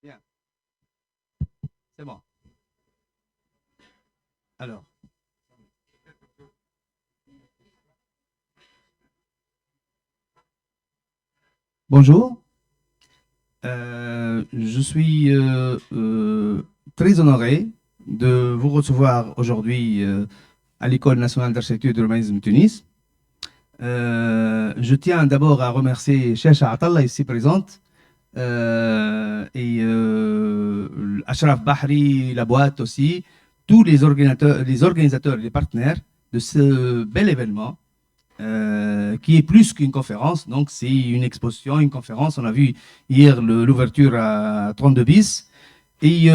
Bien, c'est bon. Alors, bonjour. Je suis très honoré de vous recevoir aujourd'hui à l'École nationale d'architecture et d'urbanisme de Tunis. Je tiens d'abord à remercier Checha Atallah ici présente et Ashraf Bahri, la boîte aussi, tous les organisateurs et les partenaires de ce bel événement qui est plus qu'une conférence. Donc, c'est une exposition, une conférence. On a vu hier l'ouverture à 32 bis. Et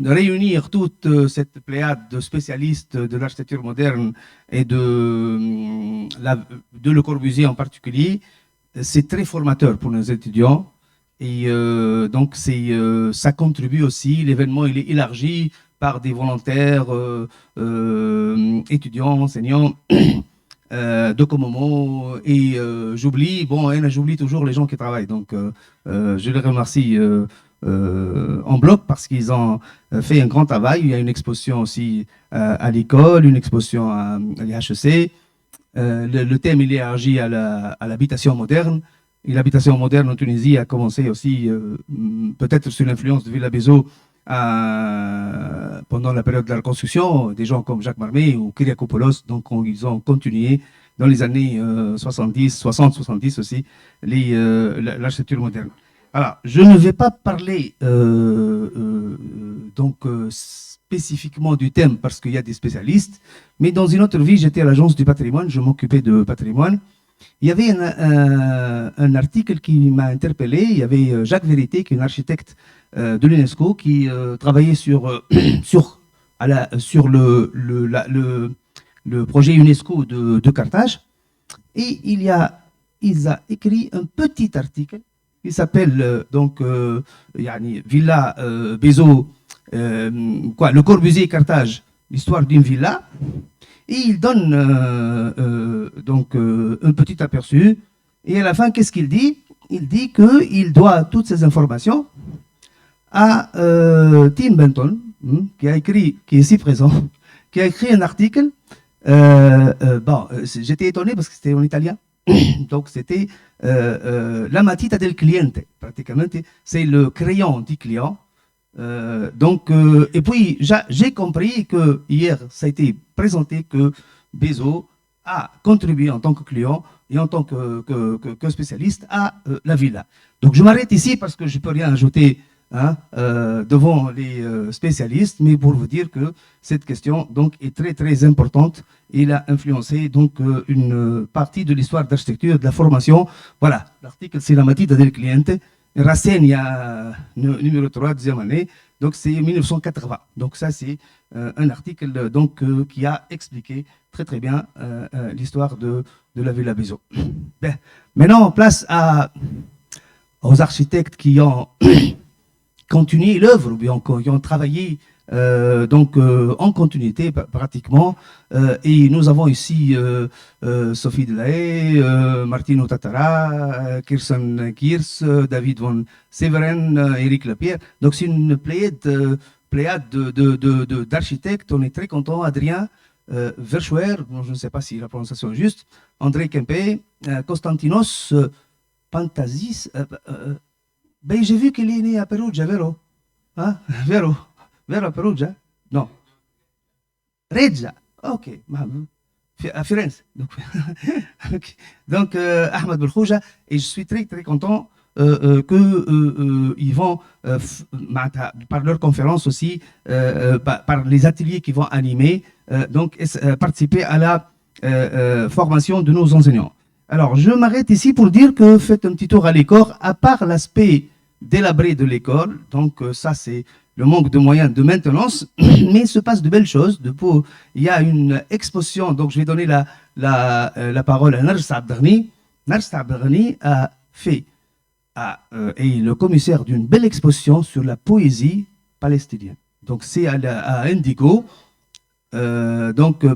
réunir toute cette pléiade de spécialistes de l'architecture moderne et de Le Corbusier en particulier, c'est très formateur pour nos étudiants. Et donc, ça contribue aussi. L'événement, il est élargi par des volontaires, étudiants, enseignants de Komomo. Et j'oublie toujours les gens qui travaillent. Donc, je les remercie en bloc parce qu'ils ont fait un grand travail. Il y a une exposition aussi à l'école, une exposition à l'IHEC. Le thème il est élargi à l'habitation moderne. Et l'habitation moderne en Tunisie a commencé aussi, peut-être sous l'influence de Villa Bézo, pendant la période de la reconstruction. Des gens comme Jacques Marmé ou Kyriakopoulos, donc ils ont continué dans les années 70, 60, 70 aussi, l'architecture moderne. Alors, je ne vais pas parler spécifiquement du thème parce qu'il y a des spécialistes, mais dans une autre vie, j'étais à l'agence du patrimoine, je m'occupais de patrimoine. Il y avait un article qui m'a interpellé. Il y avait Jacques Vérité, qui est un architecte de l'UNESCO, qui travaillait sur le projet UNESCO de Carthage. Et il a écrit un petit article qui s'appelle Villa Bézo, Le Corbusier et Carthage, l'histoire d'une villa. Et il donne un petit aperçu. Et à la fin, qu'est-ce qu'il dit? Il dit qu'il doit toutes ces informations à Tim Benton, qui est ici présent, qui a écrit un article. J'étais étonné parce que c'était en italien. Donc, c'était la matita del cliente, pratiquement. C'est le crayon du client. Et puis, j'ai compris que hier, ça a été présenté que Bézo a contribué en tant que client et en tant que spécialiste à la villa. Donc, je m'arrête ici parce que je ne peux rien ajouter devant les spécialistes, mais pour vous dire que cette question donc, est très, très importante. Il a influencé donc, une partie de l'histoire d'architecture, de la formation. Voilà, l'article, c'est la matita del cliente. Racine, il y a numéro 3, deuxième année, donc c'est 1980. Donc ça, c'est un article donc, qui a expliqué très très bien l'histoire de la Villa Bézo. Ben, maintenant, place aux architectes qui ont continué l'œuvre, ou bien qui ont travaillé en continuité pratiquement. Et nous avons ici Sophie Delahaye, Martino Tattara, Kirsten Kiers, David von Severen, Eric Lapierre. Donc c'est une pléiade d'architectes. On est très contents. Adrien Verschuer, je ne sais pas si la prononciation est juste, André Kempe, Konstantinos Pantasis. Ben, j'ai vu qu'il est né à Perugia, vero? Hein? Vero a Perugia? Non. Regia. Ok. À Firenze. Donc, okay. Donc Ahmed Belkhouja, et je suis très très content qu'ils vont, par leur conférence aussi, par les ateliers qu'ils vont animer, participer à la formation de nos enseignants. Alors, je m'arrête ici pour dire que faites un petit tour à l'école, à part l'aspect délabré de l'école, donc ça c'est le manque de moyens de maintenance, mais il se passe de belles choses. Il y a une exposition, donc je vais donner la parole à Nars Abdrani. Nars Abdrani a fait, est le commissaire d'une belle exposition sur la poésie palestinienne. Donc c'est à Indigo,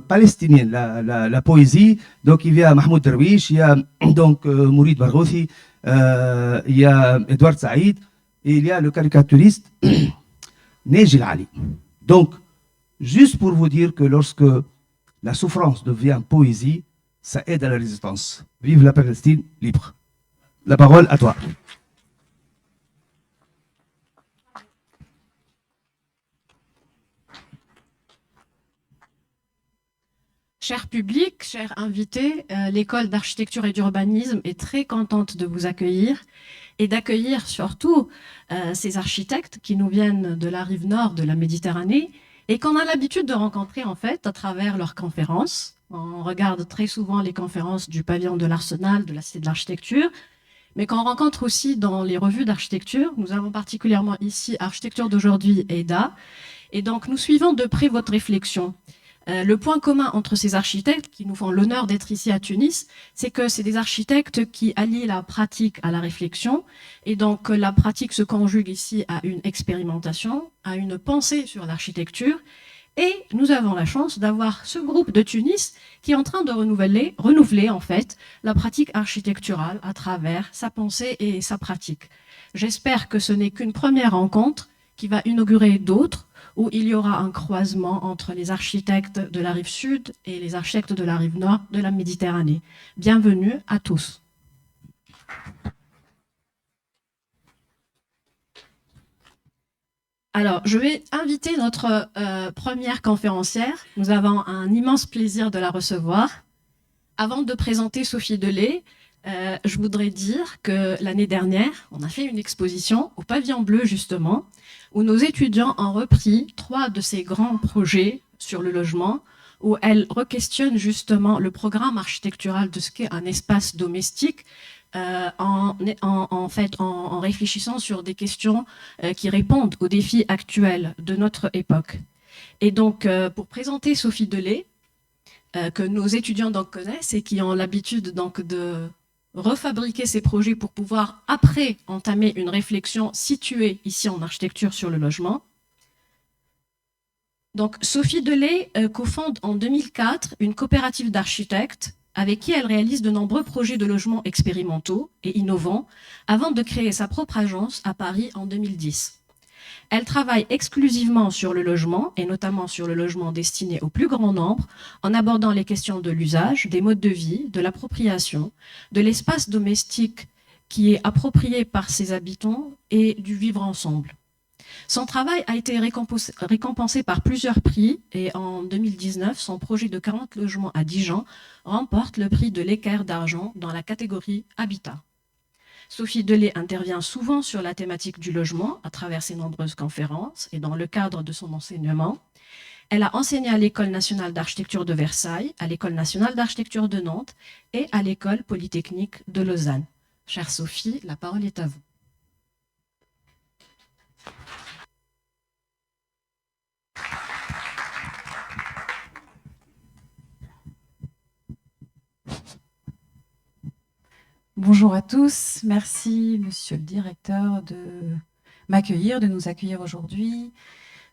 palestinienne, la poésie. Donc il y a Mahmoud Darwish, il y a donc Mourid Barghouthi, il y a Edouard Saïd. et il y a le caricaturiste Neji Ali. Donc, juste pour vous dire que lorsque la souffrance devient poésie, ça aide à la résistance. Vive la Palestine libre. La parole à toi. Cher public, chers invités, l'école d'architecture et d'urbanisme est très contente de vous accueillir et d'accueillir surtout ces architectes qui nous viennent de la rive nord de la Méditerranée et qu'on a l'habitude de rencontrer en fait à travers leurs conférences. On regarde très souvent les conférences du pavillon de l'Arsenal, de la Cité de l'Architecture, mais qu'on rencontre aussi dans les revues d'architecture. Nous avons particulièrement ici Architecture d'aujourd'hui et EDA. Et donc nous suivons de près votre réflexion. Le point commun entre ces architectes qui nous font l'honneur d'être ici à Tunis, c'est que c'est des architectes qui allient la pratique à la réflexion. Et donc la pratique se conjugue ici à une expérimentation, à une pensée sur l'architecture. Et nous avons la chance d'avoir ce groupe de Tunis qui est en train de renouveler en fait la pratique architecturale à travers sa pensée et sa pratique. J'espère que ce n'est qu'une première rencontre qui va inaugurer d'autres, où il y aura un croisement entre les architectes de la rive sud et les architectes de la rive nord de la Méditerranée. Bienvenue à tous. Alors, je vais inviter notre première conférencière. Nous avons un immense plaisir de la recevoir. Avant de présenter Sophie Delay, je voudrais dire que l'année dernière, on a fait une exposition au Pavillon Bleu, justement, où nos étudiants ont repris 3 de ces grands projets sur le logement, où elles requestionnent justement le programme architectural de ce qu'est un espace domestique, en réfléchissant sur des questions qui répondent aux défis actuels de notre époque. Et donc, pour présenter Sophie Delay, que nos étudiants donc connaissent et qui ont l'habitude donc de refabriquer ces projets pour pouvoir après entamer une réflexion située ici en architecture sur le logement. Donc Sophie Delay cofonde en 2004 une coopérative d'architectes avec qui elle réalise de nombreux projets de logements expérimentaux et innovants avant de créer sa propre agence à Paris en 2010. Elle travaille exclusivement sur le logement, et notamment sur le logement destiné au plus grand nombre, en abordant les questions de l'usage, des modes de vie, de l'appropriation, de l'espace domestique qui est approprié par ses habitants et du vivre ensemble. Son travail a été récompensé par plusieurs prix et en 2019, son projet de 40 logements à Dijon remporte le prix de l'Équerre d'argent dans la catégorie Habitat. Sophie Delay intervient souvent sur la thématique du logement à travers ses nombreuses conférences et dans le cadre de son enseignement. Elle a enseigné à l'École nationale d'architecture de Versailles, à l'École nationale d'architecture de Nantes et à l'École polytechnique de Lausanne. Chère Sophie, la parole est à vous. Bonjour à tous, merci Monsieur le Directeur de m'accueillir, de nous accueillir aujourd'hui.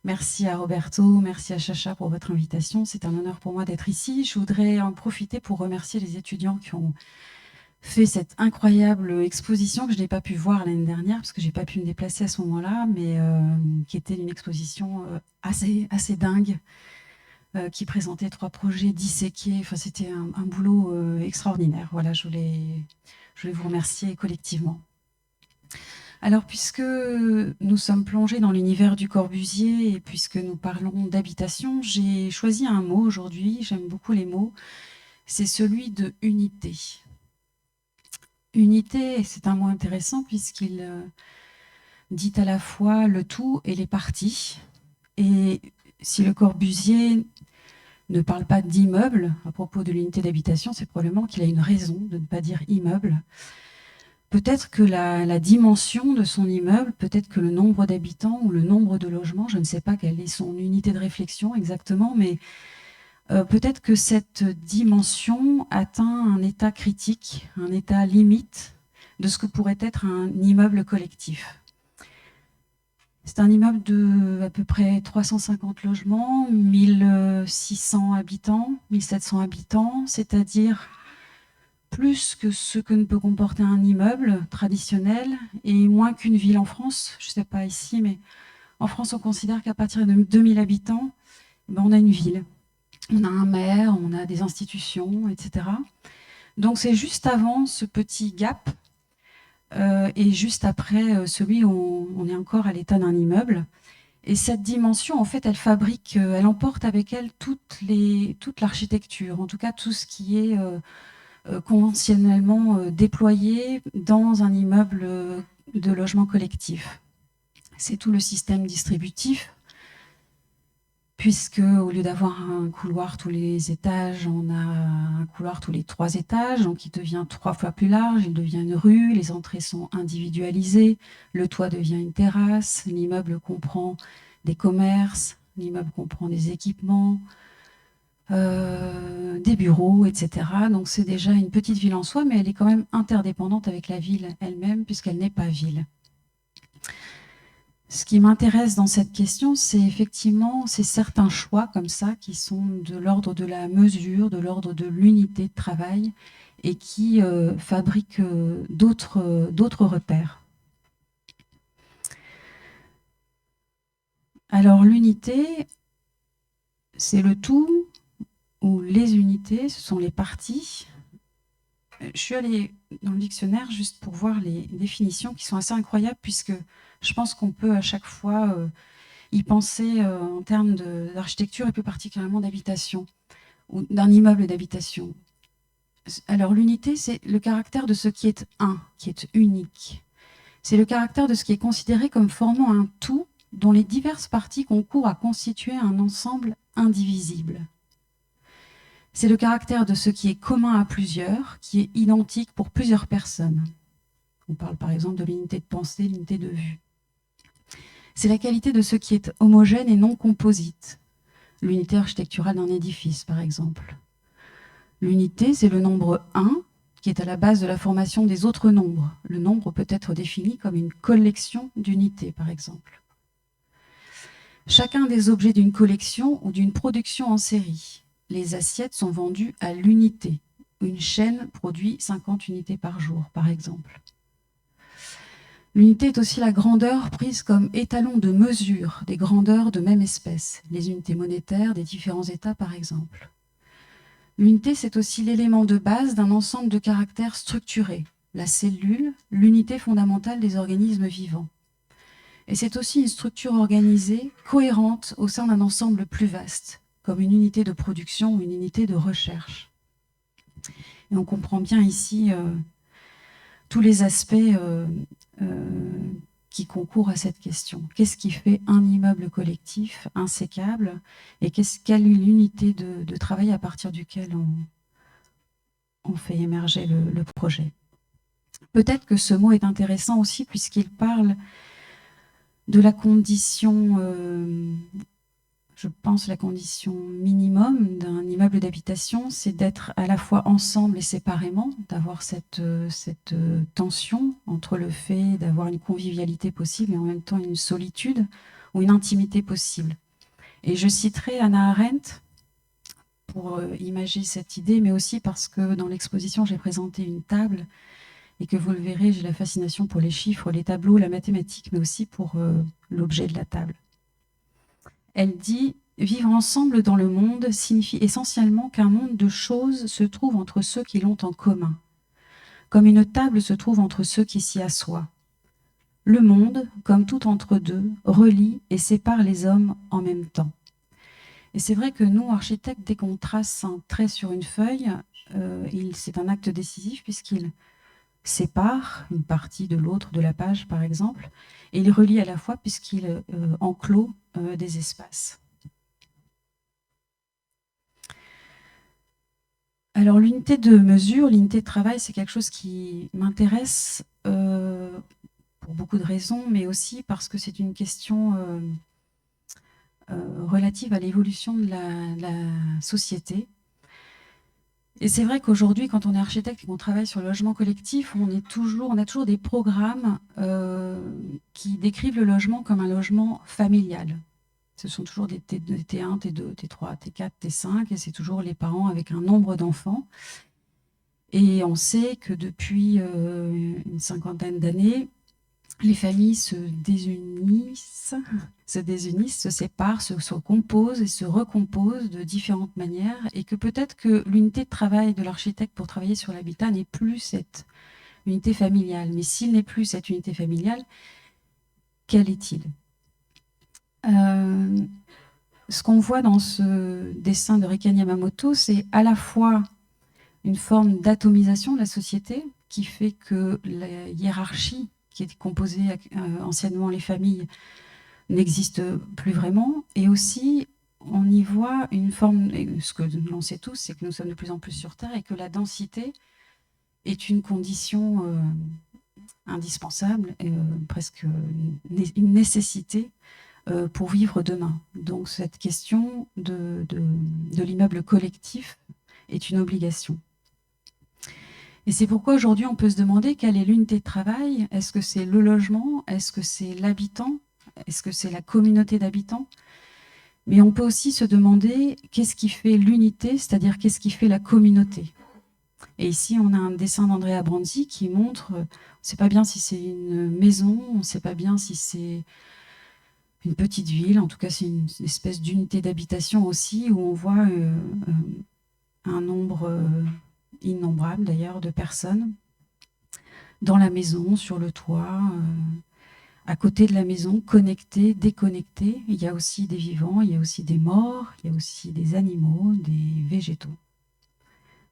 Merci à Roberto, merci à Chacha pour votre invitation. C'est un honneur pour moi d'être ici. Je voudrais en profiter pour remercier les étudiants qui ont fait cette incroyable exposition que je n'ai pas pu voir l'année dernière parce que je n'ai pas pu me déplacer à ce moment-là, mais qui était une exposition assez dingue. Qui présentait 3 projets disséqués. Enfin, c'était un boulot extraordinaire. Voilà, je voulais vous remercier collectivement. Alors, puisque nous sommes plongés dans l'univers du Corbusier et puisque nous parlons d'habitation, j'ai choisi un mot aujourd'hui, j'aime beaucoup les mots, c'est celui de unité. Unité, c'est un mot intéressant puisqu'il dit à la fois le tout et les parties. Et si le Corbusier ne parle pas d'immeuble à propos de l'unité d'habitation, c'est probablement qu'il a une raison de ne pas dire immeuble. Peut-être que la dimension de son immeuble, peut-être que le nombre d'habitants ou le nombre de logements, je ne sais pas quelle est son unité de réflexion exactement, mais peut-être que cette dimension atteint un état critique, un état limite de ce que pourrait être un immeuble collectif. C'est un immeuble de à peu près 350 logements, 1600 habitants, 1700 habitants, c'est-à-dire plus que ce que ne peut comporter un immeuble traditionnel et moins qu'une ville en France. Je ne sais pas ici, mais en France, on considère qu'à partir de 2000 habitants, ben, on a une ville. On a un maire, on a des institutions, etc. Donc c'est juste avant ce petit gap et juste après celui où on est encore à l'état d'un immeuble. Et cette dimension, en fait, elle fabrique, elle emporte avec elle toute l'architecture, en tout cas tout ce qui est conventionnellement déployé dans un immeuble de logement collectif. C'est tout le système distributif, puisque au lieu d'avoir un couloir tous les étages, on a un couloir tous les 3 étages, donc il devient 3 fois plus large, il devient une rue, les entrées sont individualisées, le toit devient une terrasse, l'immeuble comprend des commerces, l'immeuble comprend des équipements, des bureaux, etc. Donc c'est déjà une petite ville en soi, mais elle est quand même interdépendante avec la ville elle-même, puisqu'elle n'est pas ville. Ce qui m'intéresse dans cette question, c'est effectivement certains choix comme ça qui sont de l'ordre de la mesure, de l'ordre de l'unité de travail et qui fabriquent d'autres repères. Alors l'unité, c'est le tout, ou les unités, ce sont les parties. Je suis allée dans le dictionnaire juste pour voir les définitions qui sont assez incroyables, puisque je pense qu'on peut à chaque fois y penser en termes d'architecture et plus particulièrement d'habitation, ou d'un immeuble d'habitation. Alors l'unité, c'est le caractère de ce qui est un, qui est unique. C'est le caractère de ce qui est considéré comme formant un tout dont les diverses parties concourent à constituer un ensemble indivisible. C'est le caractère de ce qui est commun à plusieurs, qui est identique pour plusieurs personnes. On parle par exemple de l'unité de pensée, l'unité de vue. C'est la qualité de ce qui est homogène et non composite. L'unité architecturale d'un édifice, par exemple. L'unité, c'est le nombre 1, qui est à la base de la formation des autres nombres. Le nombre peut être défini comme une collection d'unités, par exemple. Chacun des objets d'une collection ou d'une production en série. Les assiettes sont vendues à l'unité. Une chaîne produit 50 unités par jour, par exemple. L'unité est aussi la grandeur prise comme étalon de mesure des grandeurs de même espèce, les unités monétaires des différents États, par exemple. L'unité, c'est aussi l'élément de base d'un ensemble de caractères structurés, la cellule, l'unité fondamentale des organismes vivants. Et c'est aussi une structure organisée, cohérente au sein d'un ensemble plus vaste, comme une unité de production ou une unité de recherche. Et on comprend bien ici tous les aspects qui concourent à cette question. Qu'est-ce qui fait un immeuble collectif insécable et quelle est l'unité de travail à partir duquel on fait émerger le projet. Peut-être que ce mot est intéressant aussi puisqu'il parle de la condition, je pense la condition minimum d'un immeuble d'habitation, c'est d'être à la fois ensemble et séparément, d'avoir cette tension entre le fait d'avoir une convivialité possible et en même temps une solitude ou une intimité possible. Et je citerai Hannah Arendt pour imager cette idée, mais aussi parce que dans l'exposition, j'ai présenté une table et que vous le verrez, j'ai la fascination pour les chiffres, les tableaux, la mathématique, mais aussi pour l'objet de la table. Elle dit « Vivre ensemble dans le monde signifie essentiellement qu'un monde de choses se trouve entre ceux qui l'ont en commun, comme une table se trouve entre ceux qui s'y assoient. Le monde, comme tout entre deux, relie et sépare les hommes en même temps. » Et c'est vrai que nous, architectes, dès qu'on trace un trait sur une feuille, c'est un acte décisif puisqu'il sépare une partie de l'autre de la page, par exemple, et il relie à la fois puisqu'il enclôt des espaces. Alors l'unité de mesure, l'unité de travail, c'est quelque chose qui m'intéresse pour beaucoup de raisons, mais aussi parce que c'est une question relative à l'évolution de la société. Et c'est vrai qu'aujourd'hui, quand on est architecte et qu'on travaille sur le logement collectif, on a toujours des programmes qui décrivent le logement comme un logement familial. Ce sont toujours des T1, T2, T3, T4, T5, et c'est toujours les parents avec un nombre d'enfants. Et on sait que depuis une cinquantaine d'années, les familles se désunissent, se séparent, se composent et se recomposent de différentes manières, et que peut-être que l'unité de travail de l'architecte pour travailler sur l'habitat n'est plus cette unité familiale. Mais s'il n'est plus cette unité familiale, quel est-il? Ce qu'on voit dans ce dessin de Rikan Yamamoto, c'est à la fois une forme d'atomisation de la société qui fait que la hiérarchie qui était composée anciennement les familles n'existe plus vraiment, et aussi on y voit une forme, et ce que l'on sait tous, c'est que nous sommes de plus en plus sur Terre et que la densité est une condition indispensable, presque une nécessité pour vivre demain. Donc cette question de l'immeuble collectif est une obligation. Et c'est pourquoi aujourd'hui on peut se demander quelle est l'unité de travail. Est-ce que c'est le logement? Est-ce que c'est l'habitant? Est-ce que c'est la communauté d'habitants? Mais on peut aussi se demander qu'est-ce qui fait l'unité, c'est-à-dire qu'est-ce qui fait la communauté. Et ici on a un dessin d'Andrea Branzi qui montre, on ne sait pas bien si c'est une maison, on ne sait pas bien si c'est une petite ville, en tout cas c'est une espèce d'unité d'habitation aussi, où on voit un nombre innombrable d'ailleurs de personnes dans la maison, sur le toit, à côté de la maison, connectées, déconnectées. Il y a aussi des vivants, il y a aussi des morts, il y a aussi des animaux, des végétaux.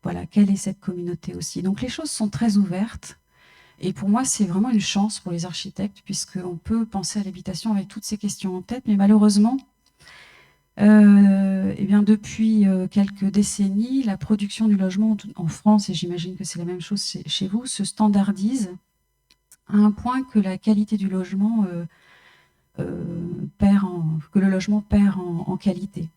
Voilà, quelle est cette communauté aussi? Donc les choses sont très ouvertes. Et pour moi, c'est vraiment une chance pour les architectes, puisqu'on peut penser à l'habitation avec toutes ces questions en tête, mais malheureusement, eh bien, depuis quelques décennies, la production du logement en France, et j'imagine que c'est la même chose chez vous, se standardise à un point que la qualité du logement que le logement perd en qualité.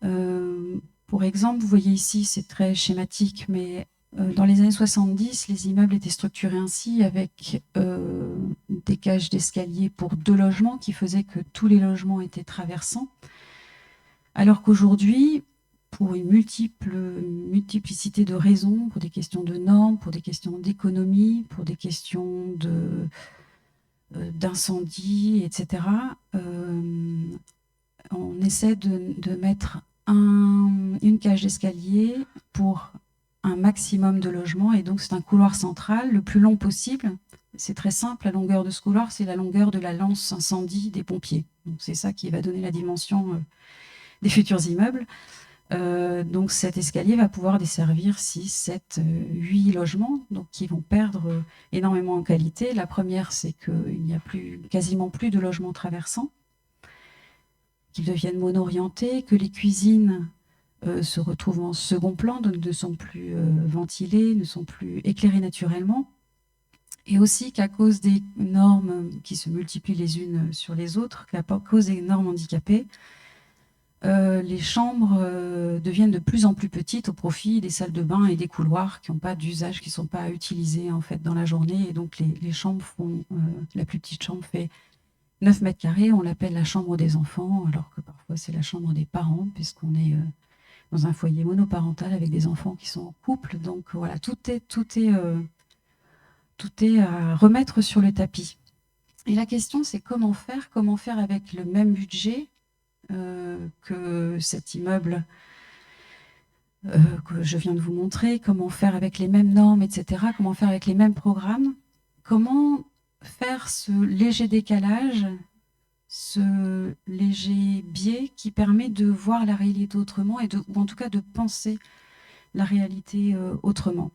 Pour exemple, vous voyez ici, c'est très schématique, mais dans les années 70, les immeubles étaient structurés ainsi, avec des cages d'escalier pour 2 logements qui faisaient que tous les logements étaient traversants. Alors qu'aujourd'hui, pour une multiplicité de raisons, pour des questions de normes, pour des questions d'économie, pour des questions d'incendie, etc., on essaie de mettre une cage d'escalier pour un maximum de logements, et donc c'est un couloir central le plus long possible. C'est très simple, la longueur de ce couloir, c'est la longueur de la lance incendie des pompiers. Donc c'est ça qui va donner la dimension des futurs immeubles. Donc cet escalier va pouvoir desservir 6, 7, 8 logements, donc qui vont perdre énormément en qualité. La première, c'est qu'il n'y a quasiment plus de logements traversants, qu'ils deviennent mono-orientés, que les cuisines se retrouvent en second plan, donc ne sont plus ventilées, ne sont plus éclairées naturellement, et aussi qu'à cause des normes qui se multiplient les unes sur les autres, qu'à cause des normes handicapées, les chambres deviennent de plus en plus petites au profit des salles de bain et des couloirs qui n'ont pas d'usage, qui ne sont pas utilisés en fait dans la journée. Et donc les chambres font, la plus petite chambre fait 9 mètres carrés, on l'appelle la chambre des enfants, alors que parfois c'est la chambre des parents, puisqu'on est dans un foyer monoparental avec des enfants qui sont en couple. Donc voilà, tout est à remettre sur le tapis. Et la question, c'est comment faire avec le même budget que cet immeuble que je viens de vous montrer, comment faire avec les mêmes normes, etc., comment faire avec les mêmes programmes, comment faire ce léger décalage, ce léger biais qui permet de voir la réalité autrement, ou en tout cas de penser la réalité autrement.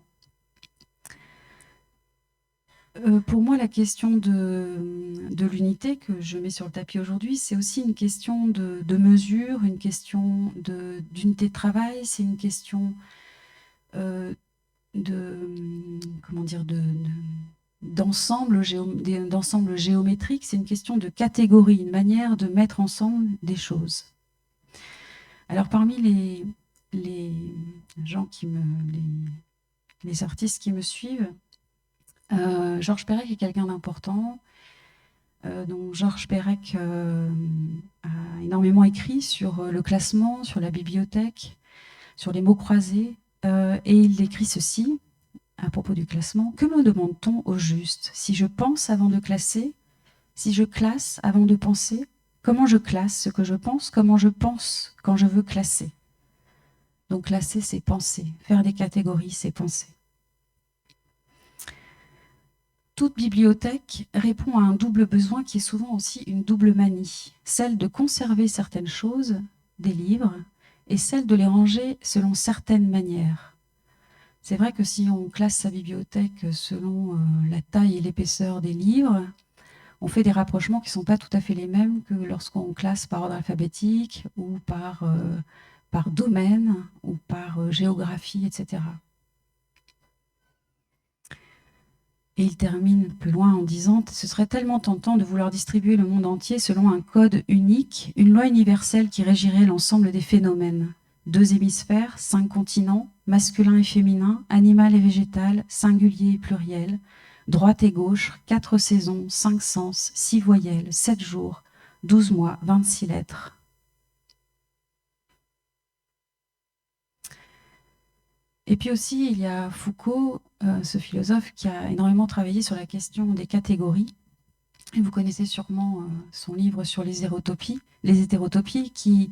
Pour moi, la question de l'unité que je mets sur le tapis aujourd'hui, c'est aussi une question de mesure, une question d'unité de travail, c'est une question d'ensemble géométrique, c'est une question de catégorie, une manière de mettre ensemble des choses. Alors parmi les gens les artistes qui me suivent, Georges Perec est quelqu'un d'important. Donc Georges Perec a énormément écrit sur le classement, sur la bibliothèque, sur les mots croisés, Et il écrit ceci à propos du classement. Que me demande-t-on au juste? Si je pense avant de classer, si je classe avant de penser, comment je classe ce que je pense, comment je pense quand je veux classer? Donc classer, c'est penser. Faire des catégories, c'est penser. Toute bibliothèque répond à un double besoin qui est souvent aussi une double manie, celle de conserver certaines choses, des livres, et celle de les ranger selon certaines manières. C'est vrai que si on classe sa bibliothèque selon la taille et l'épaisseur des livres, on fait des rapprochements qui ne sont pas tout à fait les mêmes que lorsqu'on classe par ordre alphabétique ou par domaine ou par géographie, etc. Et il termine plus loin en disant « Ce serait tellement tentant de vouloir distribuer le monde entier selon un code unique, une loi universelle qui régirait l'ensemble des phénomènes. 2 hémisphères, 5 continents, masculin et féminin, animal et végétal, singulier et pluriel, droite et gauche, 4 saisons, 5 sens, 6 voyelles, 7 jours, 12 mois, 26 lettres. » Et puis aussi, il y a Foucault, ce philosophe qui a énormément travaillé sur la question des catégories. Et vous connaissez sûrement son livre sur les hétérotopies qui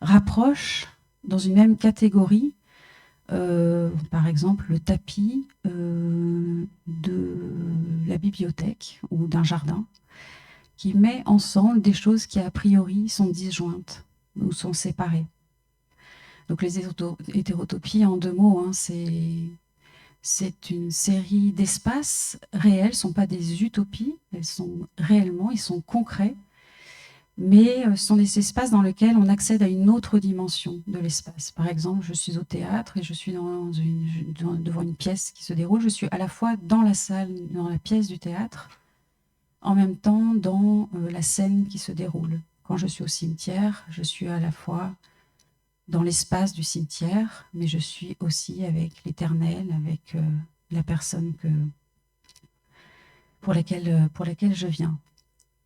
rapprochent dans une même catégorie, par exemple, le tapis de la bibliothèque ou d'un jardin, qui met ensemble des choses qui a priori sont disjointes ou sont séparées. Donc les hétérotopies, en 2 mots, hein, c'est une série d'espaces réels, ce ne sont pas des utopies, elles sont réellement, ils sont concrets, mais ce sont des espaces dans lesquels on accède à une autre dimension de l'espace. Par exemple, je suis au théâtre et je suis devant une pièce qui se déroule, je suis à la fois dans la salle, dans la pièce du théâtre, en même temps dans la scène qui se déroule. Quand je suis au cimetière, je suis à la fois dans l'espace du cimetière, mais je suis aussi avec l'éternel, avec la personne pour laquelle je viens.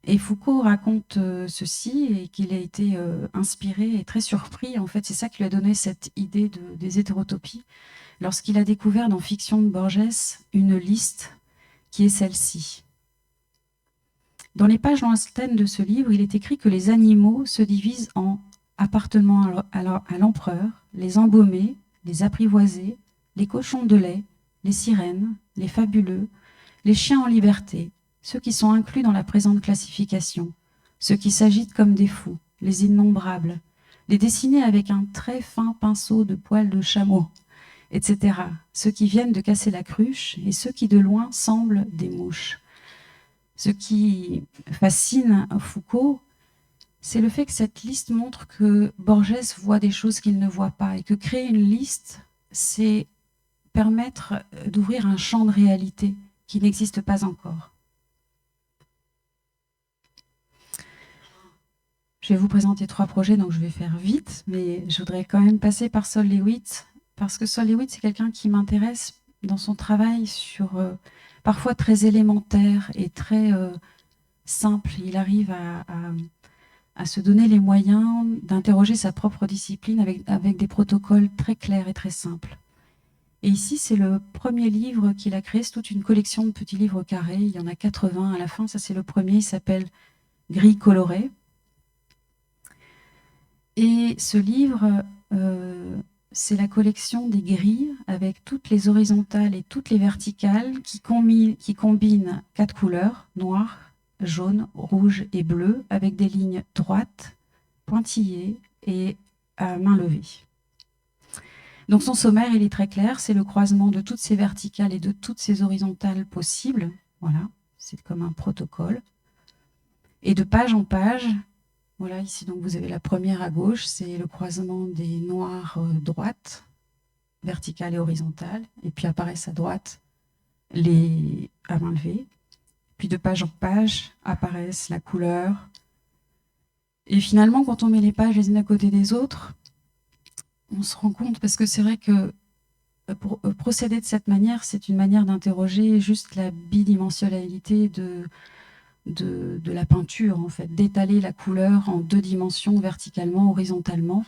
Et Foucault raconte ceci et qu'il a été inspiré et très surpris. En fait, c'est ça qui lui a donné cette idée des hétérotopies, lorsqu'il a découvert dans Fiction de Borges une liste qui est celle-ci. Dans les pages lointaines de ce livre, il est écrit que les animaux se divisent en appartenant à l'empereur, les embaumés, les apprivoisés, les cochons de lait, les sirènes, les fabuleux, les chiens en liberté, ceux qui sont inclus dans la présente classification, ceux qui s'agitent comme des fous, les innombrables, les dessinés avec un très fin pinceau de poils de chameau, etc., ceux qui viennent de casser la cruche et ceux qui de loin semblent des mouches. Ce qui fascine Foucault, c'est le fait que cette liste montre que Borges voit des choses qu'il ne voit pas et que créer une liste, c'est permettre d'ouvrir un champ de réalité qui n'existe pas encore. Je vais vous présenter 3 projets, donc je vais faire vite, mais je voudrais quand même passer par Sol Lewitt, parce que Sol Lewitt, c'est quelqu'un qui m'intéresse dans son travail sur parfois très élémentaire et très simple. Il arrive à se donner les moyens d'interroger sa propre discipline avec des protocoles très clairs et très simples. Et ici, c'est le premier livre qu'il a créé, c'est toute une collection de petits livres carrés, il y en a 80 à la fin, ça c'est le premier, il s'appelle Gris coloré. Et ce livre, c'est la collection des grilles avec toutes les horizontales et toutes les verticales qui combinent 4 couleurs, noir, jaune, rouge et bleu, avec des lignes droites, pointillées et à main levée. Donc son sommaire, il est très clair, c'est le croisement de toutes ces verticales et de toutes ces horizontales possibles. Voilà, c'est comme un protocole. Et de page en page, voilà, ici donc vous avez la première à gauche, c'est le croisement des noirs droites, verticales et horizontales, et puis apparaissent à droite les à main levée. Puis de page en page apparaissent la couleur. Et finalement, quand on met les pages les unes à côté des autres, on se rend compte, parce que c'est vrai que pour procéder de cette manière, c'est une manière d'interroger juste la bidimensionnalité de la peinture, en fait, d'étaler la couleur en 2 dimensions, verticalement, horizontalement,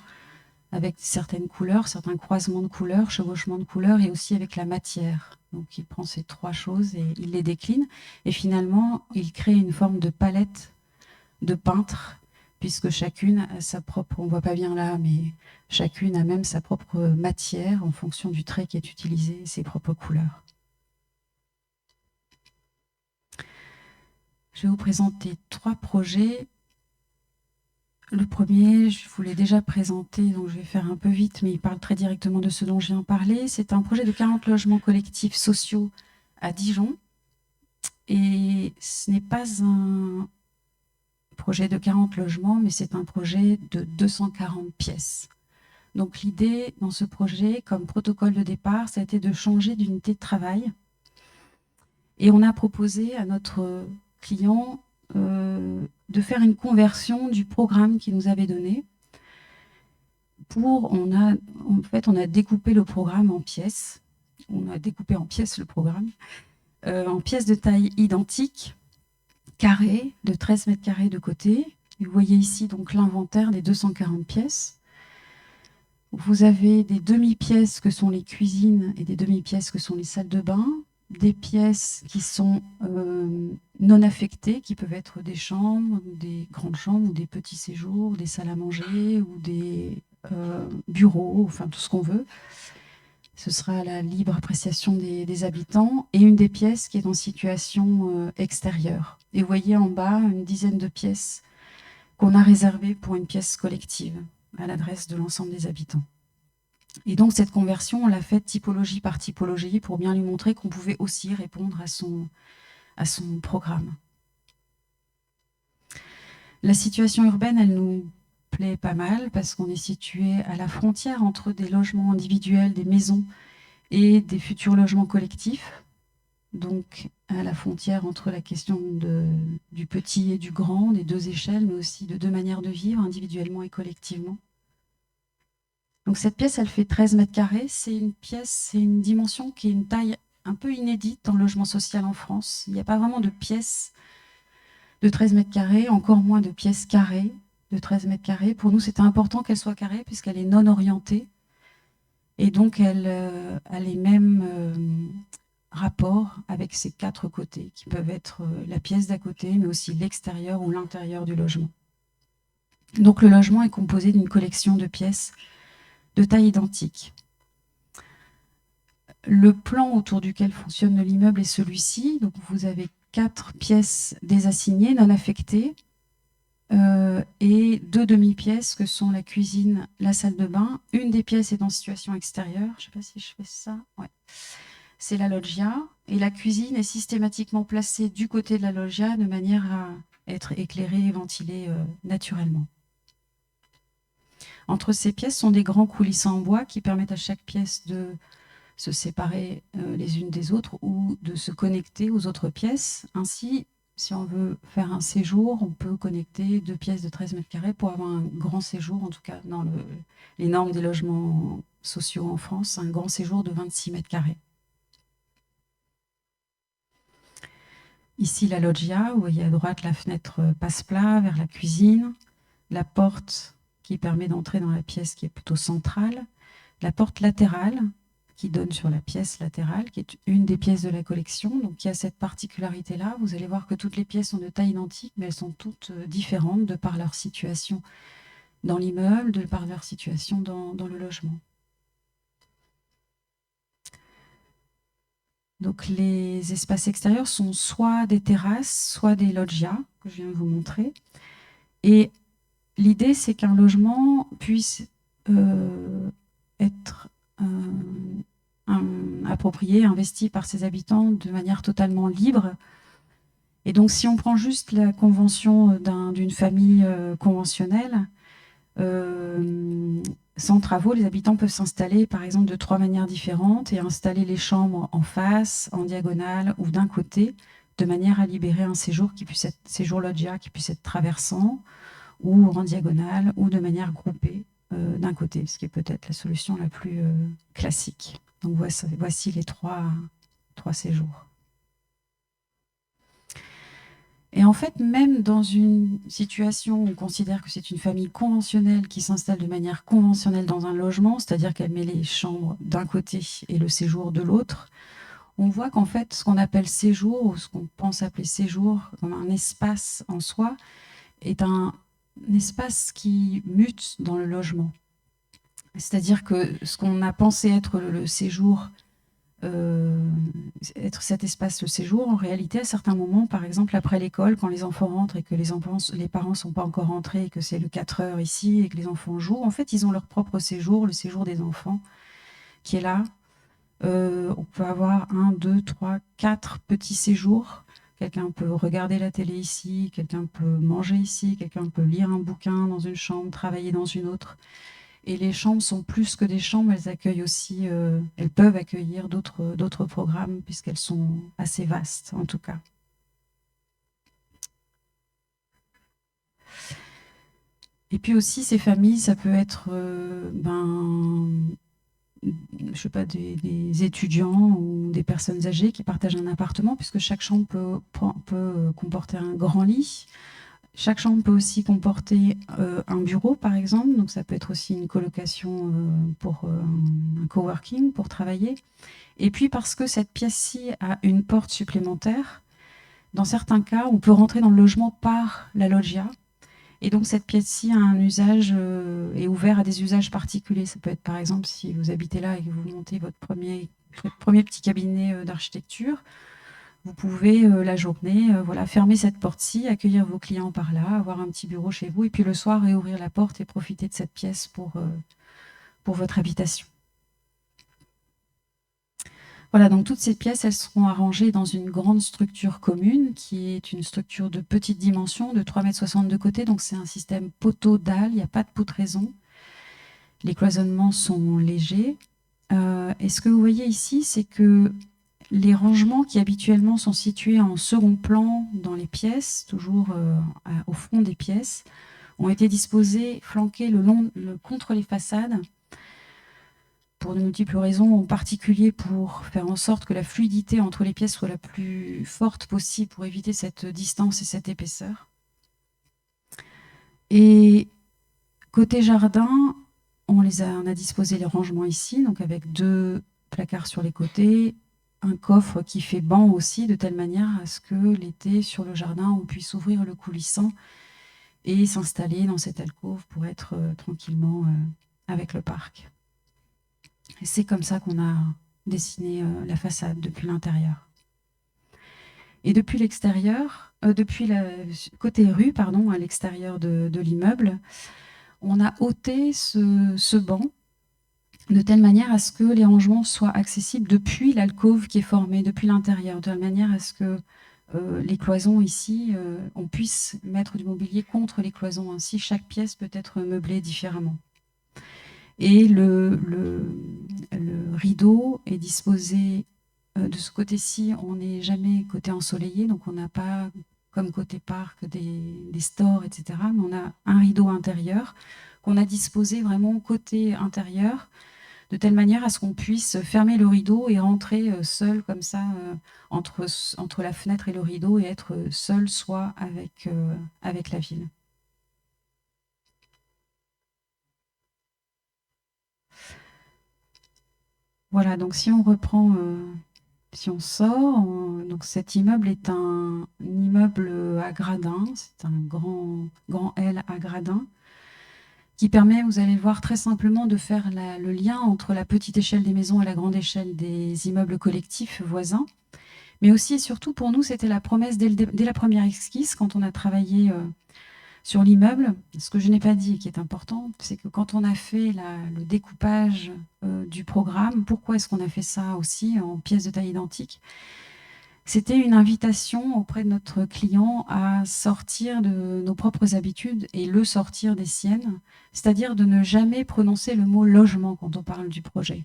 avec certaines couleurs, certains croisements de couleurs, chevauchements de couleurs, et aussi avec la matière. Donc il prend ces trois choses et il les décline. Et finalement, il crée une forme de palette de peintre, puisque chacune a sa propre, on ne voit pas bien là, mais chacune a même sa propre matière en fonction du trait qui est utilisé et ses propres couleurs. Je vais vous présenter 3 projets. Le premier, je vous l'ai déjà présenté, donc je vais faire un peu vite, mais il parle très directement de ce dont je viens de parler. C'est un projet de 40 logements collectifs sociaux à Dijon. Et ce n'est pas un projet de 40 logements, mais c'est un projet de 240 pièces. Donc l'idée dans ce projet, comme protocole de départ, ça a été de changer d'unité de travail. Et on a proposé à notre client de faire une conversion du programme qu'il nous avait donné. On a découpé le programme en pièces. On a découpé en pièces le programme, en pièces de taille identique, carrées, de 13 mètres carrés de côté. Et vous voyez ici donc l'inventaire des 240 pièces. Vous avez des demi-pièces que sont les cuisines et des demi-pièces que sont les salles de bain, des pièces qui sont non affectées, qui peuvent être des chambres, des grandes chambres, ou des petits séjours, des salles à manger, ou des bureaux, enfin tout ce qu'on veut. Ce sera à la libre appréciation des habitants. Et une des pièces qui est en situation extérieure. Et vous voyez en bas une dizaine de pièces qu'on a réservées pour une pièce collective à l'adresse de l'ensemble des habitants. Et donc cette conversion, on l'a faite typologie par typologie pour bien lui montrer qu'on pouvait aussi répondre à son programme. La situation urbaine, elle nous plaît pas mal parce qu'on est situé à la frontière entre des logements individuels, des maisons et des futurs logements collectifs. Donc à la frontière entre la question du petit et du grand, des deux échelles, mais aussi de deux manières de vivre, individuellement et collectivement. Donc cette pièce, elle fait 13 mètres carrés. C'est une dimension qui est une taille un peu inédite dans le logement social en France. Il n'y a pas vraiment de pièces de 13 mètres carrés, encore moins de pièces carrées de 13 mètres carrés. Pour nous, c'était important qu'elle soit carrée puisqu'elle est non orientée. Et donc, elle a les mêmes rapports avec ses 4 côtés, qui peuvent être la pièce d'à côté, mais aussi l'extérieur ou l'intérieur du logement. Donc, le logement est composé d'une collection de pièces de taille identique. Le plan autour duquel fonctionne l'immeuble est celui-ci. Donc, vous avez 4 pièces désassignées, non affectées, et 2 demi-pièces que sont la cuisine, la salle de bain. Une des pièces est en situation extérieure. Je ne sais pas si je fais ça. Ouais. C'est la loggia. Et la cuisine est systématiquement placée du côté de la loggia de manière à être éclairée et ventilée naturellement. Entre ces pièces sont des grands coulissants en bois qui permettent à chaque pièce de se séparer les unes des autres ou de se connecter aux autres pièces. Ainsi, si on veut faire un séjour, on peut connecter 2 pièces de 13 mètres carrés pour avoir un grand séjour, en tout cas dans les normes des logements sociaux en France, un grand séjour de 26 mètres carrés. Ici, la loggia, vous voyez à droite la fenêtre passe-plat vers la cuisine, la porte qui permet d'entrer dans la pièce qui est plutôt centrale, la porte latérale qui donne sur la pièce latérale, qui est une des pièces de la collection, donc qui a cette particularité-là. Vous allez voir que toutes les pièces sont de taille identique, mais elles sont toutes différentes de par leur situation dans l'immeuble, de par leur situation dans le logement. Donc les espaces extérieurs sont soit des terrasses, soit des loggias, que je viens de vous montrer. Et l'idée, c'est qu'un logement puisse être approprié, investi par ses habitants de manière totalement libre. Et donc, si on prend juste la convention d'une famille conventionnelle, sans travaux, les habitants peuvent s'installer, par exemple, de 3 manières différentes et installer les chambres en face, en diagonale ou d'un côté, de manière à libérer un séjour qui puisse être séjour loggia, qui puisse être traversant, ou en diagonale, ou de manière groupée d'un côté, ce qui est peut-être la solution la plus classique. Donc voici les trois séjours. Et en fait, même dans une situation où on considère que c'est une famille conventionnelle qui s'installe de manière conventionnelle dans un logement, c'est-à-dire qu'elle met les chambres d'un côté et le séjour de l'autre, on voit qu'en fait, ce qu'on appelle séjour, ou ce qu'on pense appeler séjour, comme un espace en soi, est un espace qui mute dans le logement. C'est-à-dire que ce qu'on a pensé être le séjour, être cet espace, le séjour, en réalité, à certains moments, par exemple après l'école, quand les enfants rentrent et que les parents ne sont pas encore rentrés et que c'est le 4 heures ici et que les enfants jouent, en fait, ils ont leur propre séjour, le séjour des enfants, qui est là. On peut avoir 1, 2, 3, 4 petits séjours. Quelqu'un peut regarder la télé ici, quelqu'un peut manger ici, quelqu'un peut lire un bouquin dans une chambre, travailler dans une autre. Et les chambres sont plus que des chambres, elles accueillent aussi, elles peuvent accueillir d'autres programmes puisqu'elles sont assez vastes en tout cas. Et puis aussi ces familles, ça peut être je sais pas, des étudiants ou des personnes âgées qui partagent un appartement, puisque chaque chambre peut comporter un grand lit. Chaque chambre peut aussi comporter un bureau, par exemple. Donc, ça peut être aussi une colocation pour un coworking, pour travailler. Et puis, parce que cette pièce-ci a une porte supplémentaire, dans certains cas, on peut rentrer dans le logement par la loggia. Et donc, cette pièce-ci a un usage, est ouvert à des usages particuliers. Ça peut être, par exemple, si vous habitez là et que vous montez votre premier petit cabinet d'architecture, vous pouvez, la journée, voilà, fermer cette porte-ci, accueillir vos clients par là, avoir un petit bureau chez vous, et puis le soir, réouvrir la porte et profiter de cette pièce pour votre habitation. Voilà, donc toutes ces pièces, elles seront arrangées dans une grande structure commune, qui est une structure de petite dimension, de 3,60 m de côté, donc c'est un système poteau-dalle, il n'y a pas de poutraison. Les cloisonnements sont légers. Et ce que vous voyez ici, c'est que les rangements qui habituellement sont situés en second plan dans les pièces, toujours au fond des pièces, ont été disposés, flanqués contre les façades, pour de multiples raisons, en particulier pour faire en sorte que la fluidité entre les pièces soit la plus forte possible, pour éviter cette distance et cette épaisseur. Et côté jardin, on a disposé les rangements ici, donc avec 2 placards sur les côtés, un coffre qui fait banc aussi, de telle manière à ce que l'été, sur le jardin, on puisse ouvrir le coulissant et s'installer dans cette alcôve pour être tranquillement avec le parc. Et c'est comme ça qu'on a dessiné la façade depuis l'intérieur. Et depuis l'extérieur, côté rue, pardon, à l'extérieur de l'immeuble, on a ôté ce banc de telle manière à ce que les rangements soient accessibles depuis l'alcôve qui est formée, depuis l'intérieur, de telle manière à ce que les cloisons ici, on puisse mettre du mobilier contre les cloisons. Ainsi, chaque pièce peut être meublée différemment. Et le rideau est disposé de ce côté-ci, on n'est jamais côté ensoleillé, donc on n'a pas, comme côté parc, des stores, etc. Mais on a un rideau intérieur qu'on a disposé vraiment côté intérieur, de telle manière à ce qu'on puisse fermer le rideau et rentrer seul comme ça entre la fenêtre et le rideau et être seul soit avec la ville. Voilà, donc si on reprend, si on sort, donc cet immeuble est un immeuble à gradins, c'est un grand L à gradins, qui permet, vous allez le voir très simplement, de faire le lien entre la petite échelle des maisons et la grande échelle des immeubles collectifs voisins. Mais aussi et surtout, pour nous, c'était la promesse dès la première esquisse, quand on a travaillé sur l'immeuble. Ce que je n'ai pas dit et qui est important, c'est que quand on a fait le découpage du programme, pourquoi est-ce qu'on a fait ça aussi en pièces de taille identique ? C'était une invitation auprès de notre client à sortir de nos propres habitudes et le sortir des siennes, c'est-à-dire de ne jamais prononcer le mot logement quand on parle du projet.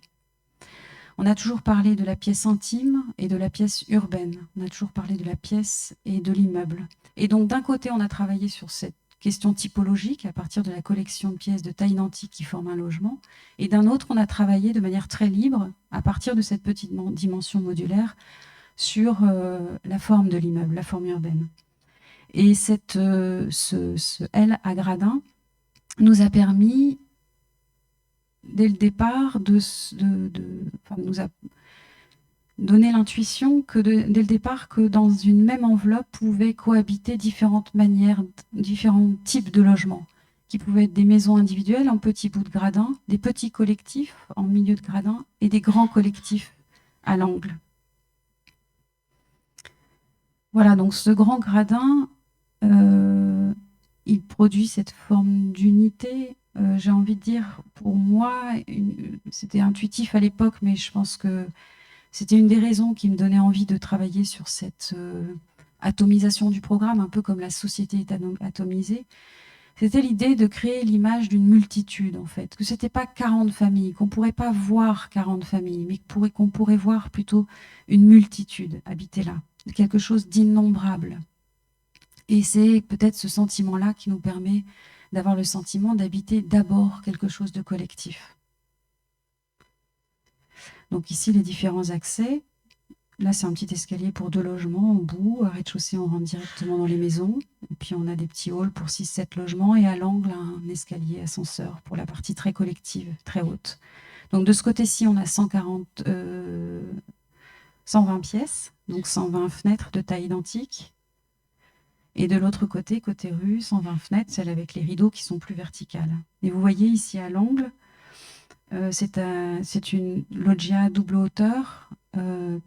On a toujours parlé de la pièce intime et de la pièce urbaine. On a toujours parlé de la pièce et de l'immeuble. Et donc d'un côté, on a travaillé sur cette question typologique à partir de la collection de pièces de taille identique qui forment un logement. Et d'un autre, on a travaillé de manière très libre à partir de cette petite dimension modulaire sur la forme de l'immeuble, la forme urbaine. Et ce L à gradin nous a permis, dès le départ, nous a donné l'intuition que dès le départ, que dans une même enveloppe pouvaient cohabiter différentes manières, différents types de logements, qui pouvaient être des maisons individuelles en petits bouts de gradin, des petits collectifs en milieu de gradin et des grands collectifs à l'angle. Voilà, donc ce grand gradin, il produit cette forme d'unité. J'ai envie de dire, pour moi, c'était intuitif à l'époque, mais je pense que c'était une des raisons qui me donnait envie de travailler sur cette atomisation du programme, un peu comme la société est atomisée. C'était l'idée de créer l'image d'une multitude, en fait, que ce n'était pas 40 familles, qu'on ne pourrait pas voir 40 familles, mais qu'on pourrait voir plutôt une multitude habiter là, quelque chose d'innombrable. Et c'est peut-être ce sentiment-là qui nous permet d'avoir le sentiment d'habiter d'abord quelque chose de collectif. Donc ici, les différents accès. Là, c'est un petit escalier pour 2 logements en bout. À rez-de-chaussée, on rentre directement dans les maisons. Et puis, on a des petits halls pour 6-7 logements. Et à l'angle, un escalier ascenseur pour la partie très collective, très haute. Donc, de ce côté-ci, on a 120 pièces, donc 120 fenêtres de taille identique. Et de l'autre côté, côté rue, 120 fenêtres, celles avec les rideaux qui sont plus verticales. Et vous voyez ici à l'angle, c'est une loggia double hauteur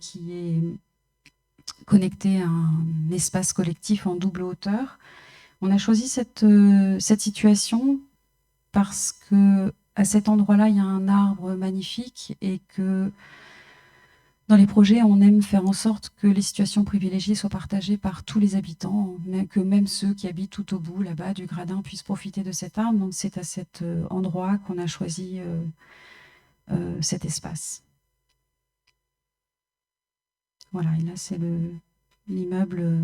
qui est connectée à un espace collectif en double hauteur. On a choisi cette situation parce que à cet endroit-là, il y a un arbre magnifique et que dans les projets, on aime faire en sorte que les situations privilégiées soient partagées par tous les habitants, mais que même ceux qui habitent tout au bout, là-bas, du gradin, puissent profiter de cet arbre. Donc c'est à cet endroit qu'on a choisi cet espace. Voilà, et là c'est l'immeuble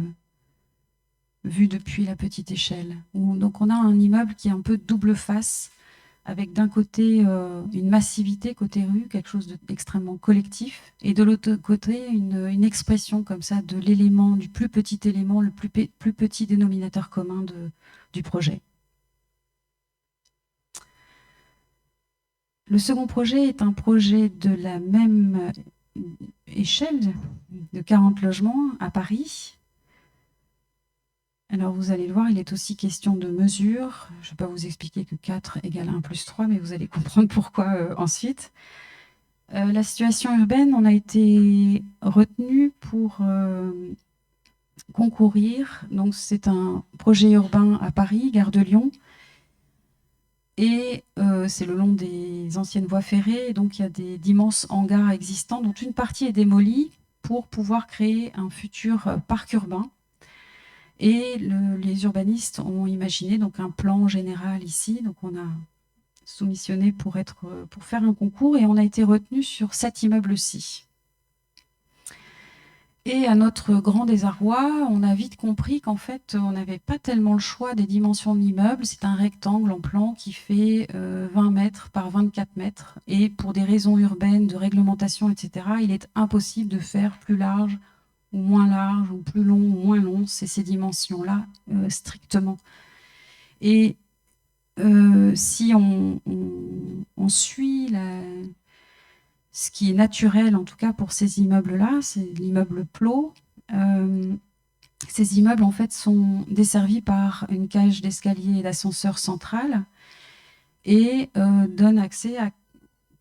vu depuis la petite échelle. Donc on a un immeuble qui est un peu double face, avec d'un côté une massivité côté rue, quelque chose d'extrêmement collectif, et de l'autre côté une expression comme ça de l'élément, du plus petit élément, le plus petit dénominateur commun du projet. Le second projet est un projet de la même échelle, de 40 logements à Paris. Alors vous allez le voir, il est aussi question de mesure. Je ne vais pas vous expliquer que 4 égale 1 plus 3, mais vous allez comprendre pourquoi ensuite. La situation urbaine, on a été retenu pour concourir. Donc c'est un projet urbain à Paris, gare de Lyon. Et c'est le long des anciennes voies ferrées. Donc il y a d'immenses hangars existants dont une partie est démolie pour pouvoir créer un futur parc urbain. Et les urbanistes ont imaginé donc un plan général ici. Donc on a soumissionné pour faire un concours et on a été retenu sur cet immeuble-ci. Et à notre grand désarroi, on a vite compris qu'en fait, on n'avait pas tellement le choix des dimensions de l'immeuble. C'est un rectangle en plan qui fait 20 mètres par 24 mètres. Et pour des raisons urbaines, de réglementation, etc., il est impossible de faire plus large ou moins large, ou plus long ou moins long. C'est ces dimensions-là, strictement. Et si on suit ce qui est naturel, en tout cas pour ces immeubles-là, c'est l'immeuble Plot. Ces immeubles, en fait, sont desservis par une cage d'escalier et d'ascenseur central et donnent accès à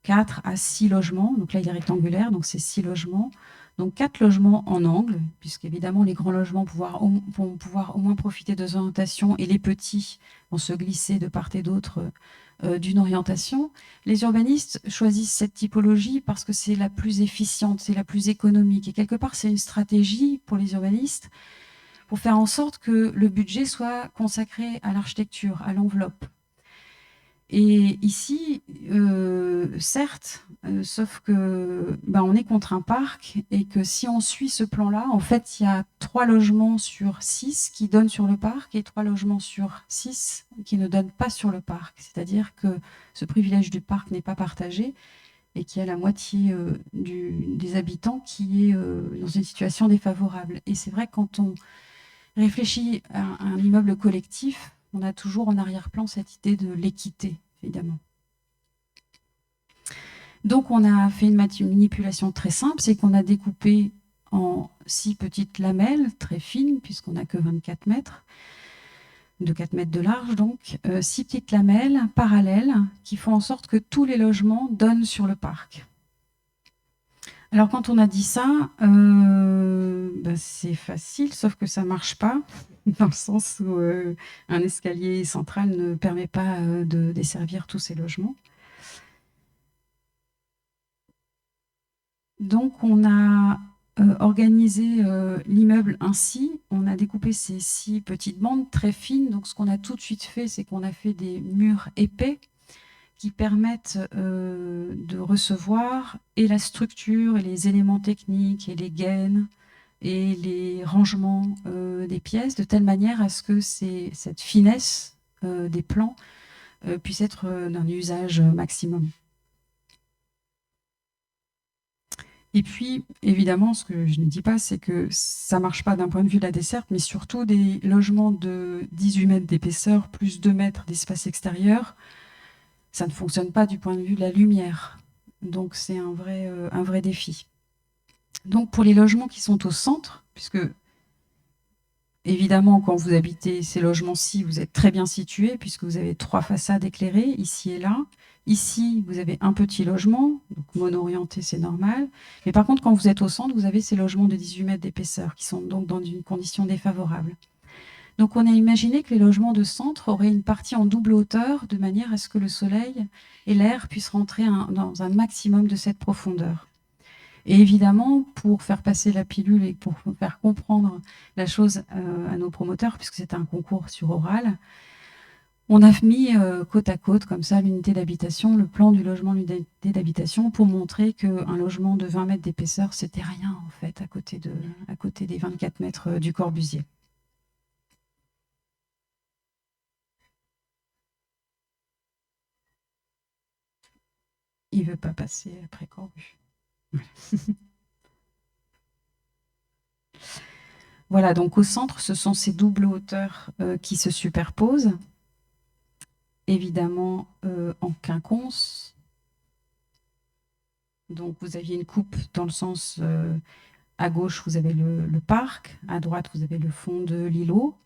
4 à 6 logements. Donc là, il est rectangulaire, donc c'est 6 logements. Donc 4 logements en angle, puisqu'évidemment, les grands logements vont pouvoir au moins profiter de orientations et les petits vont se glisser de part et d'autre d'une orientation. Les urbanistes choisissent cette typologie parce que c'est la plus efficiente, c'est la plus économique. Et quelque part, c'est une stratégie pour les urbanistes pour faire en sorte que le budget soit consacré à l'architecture, à l'enveloppe. Et ici, certes, sauf que on est contre un parc et que si on suit ce plan-là, en fait, il y a 3 logements sur 6 qui donnent sur le parc et 3 logements sur 6 qui ne donnent pas sur le parc. C'est-à-dire que ce privilège du parc n'est pas partagé et qu'il y a la moitié des habitants qui est dans une situation défavorable. Et c'est vrai que quand on réfléchit à un immeuble collectif, on a toujours en arrière-plan cette idée de l'équité, évidemment. Donc, on a fait une manipulation très simple, c'est qu'on a découpé en 6 petites lamelles très fines, puisqu'on n'a que 24 mètres, de 4 mètres de large, donc 6 petites lamelles parallèles qui font en sorte que tous les logements donnent sur le parc. Alors, quand on a dit ça, c'est facile, sauf que ça ne marche pas, dans le sens où un escalier central ne permet pas de desservir tous ces logements. Donc, on a organisé l'immeuble ainsi. On a découpé ces 6 petites bandes très fines. Donc, ce qu'on a tout de suite fait, c'est qu'on a fait des murs épais qui permettent de recevoir et la structure, et les éléments techniques, et les gaines, et les rangements des pièces, de telle manière à ce que cette finesse des plans puisse être d'un usage maximum. Et puis, évidemment, ce que je ne dis pas, c'est que ça ne marche pas d'un point de vue de la desserte, mais surtout des logements de 18 mètres d'épaisseur plus 2 mètres d'espace extérieur, ça ne fonctionne pas du point de vue de la lumière. Donc, c'est un vrai défi. Donc, pour les logements qui sont au centre, puisque, évidemment, quand vous habitez ces logements-ci, vous êtes très bien situés, puisque vous avez 3 façades éclairées, ici et là. Ici, vous avez un petit logement, donc mono-orienté, c'est normal. Mais par contre, quand vous êtes au centre, vous avez ces logements de 18 mètres d'épaisseur, qui sont donc dans une condition défavorable. Donc, on a imaginé que les logements de centre auraient une partie en double hauteur, de manière à ce que le soleil et l'air puissent rentrer dans un maximum de cette profondeur. Et évidemment, pour faire passer la pilule et pour faire comprendre la chose à nos promoteurs, puisque c'est un concours sur oral, on a mis côte à côte, comme ça, l'unité d'habitation, le plan du logement l'unité d'habitation, pour montrer qu'un logement de 20 mètres d'épaisseur, c'était rien, en fait, à côté des 24 mètres du Corbusier. Il ne veut pas passer après Corbu. Voilà, donc au centre, ce sont ces doubles hauteurs qui se superposent. Évidemment, en quinconce. Donc, vous aviez une coupe dans le sens, à gauche, vous avez le parc, à droite, vous avez le fond de l'îlot.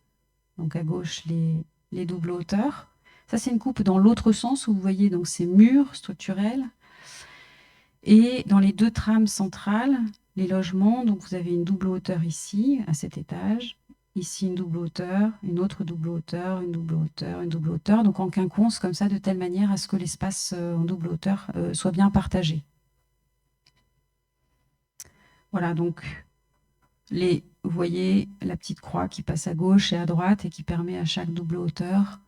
Donc, à gauche, les doubles hauteurs. Ça, c'est une coupe dans l'autre sens, où vous voyez donc ces murs structurels. Et dans les 2 trames centrales, les logements, donc vous avez une double hauteur ici, à cet étage. Ici, une double hauteur, une autre double hauteur, une double hauteur, une double hauteur. Donc en quinconce, comme ça, de telle manière à ce que l'espace en double hauteur soit bien partagé. Voilà, donc vous voyez la petite croix qui passe à gauche et à droite et qui permet à chaque double hauteur,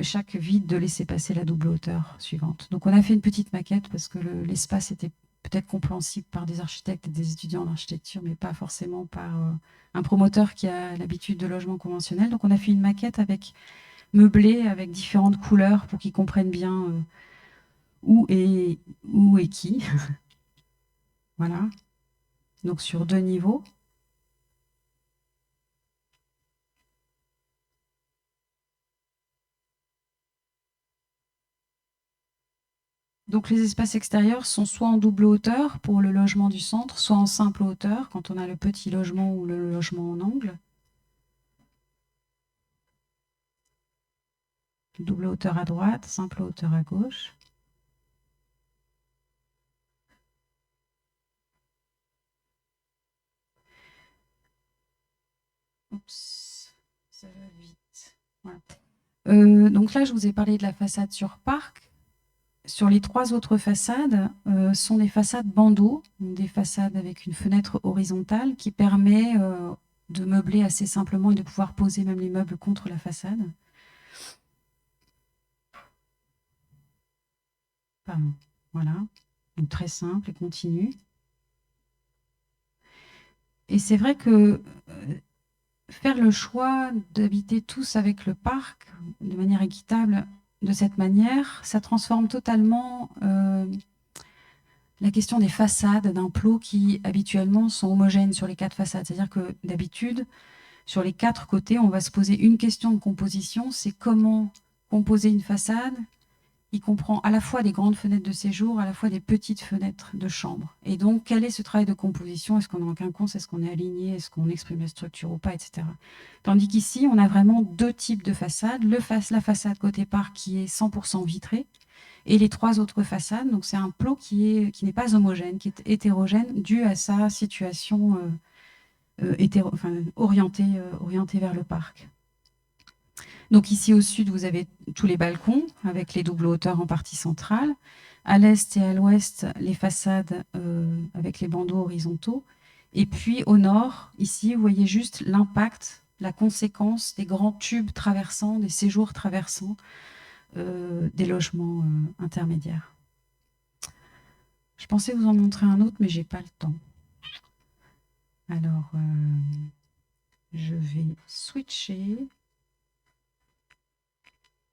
chaque vide, de laisser passer la double hauteur suivante. Donc on a fait une petite maquette parce que l'espace était peut-être compréhensible par des architectes et des étudiants en architecture, mais pas forcément par un promoteur qui a l'habitude de logement conventionnel. Donc on a fait une maquette meublée avec différentes couleurs pour qu'ils comprennent bien où est qui. Voilà. Donc sur 2 niveaux. Donc les espaces extérieurs sont soit en double hauteur pour le logement du centre, soit en simple hauteur quand on a le petit logement ou le logement en angle. Double hauteur à droite, simple hauteur à gauche. Oups, ça va vite. Voilà. Donc là, je vous ai parlé de la façade sur parc. Sur les 3 autres façades, sont des façades bandeaux, des façades avec une fenêtre horizontale qui permet de meubler assez simplement et de pouvoir poser même les meubles contre la façade. Pardon. Voilà, donc très simple et continu. Et c'est vrai que faire le choix d'habiter tous avec le parc de manière équitable, de cette manière, ça transforme totalement la question des façades d'un plot qui habituellement sont homogènes sur les 4 façades. C'est-à-dire que d'habitude, Sur les 4 côtés, on va se poser une question de composition, c'est comment composer une façade. Il comprend à la fois des grandes fenêtres de séjour, à la fois des petites fenêtres de chambre. Et donc, quel est ce travail de composition? Est-ce qu'on est en quinconce? Est-ce qu'on est aligné? Est-ce qu'on exprime la structure ou pas, etc. Tandis qu'ici, on a vraiment 2 types de façades. La façade côté parc qui est 100% vitrée, et les 3 autres façades. Donc, c'est un plot qui n'est pas homogène, qui est hétérogène, dû à sa situation orientée vers le parc. Donc ici au sud, vous avez tous les balcons avec les doubles hauteurs en partie centrale. À l'est et à l'ouest, les façades avec les bandeaux horizontaux. Et puis au nord, ici, vous voyez juste l'impact, la conséquence des grands tubes traversants, des séjours traversants des logements intermédiaires. Je pensais vous en montrer un autre, mais je n'ai pas le temps. Alors, je vais switcher.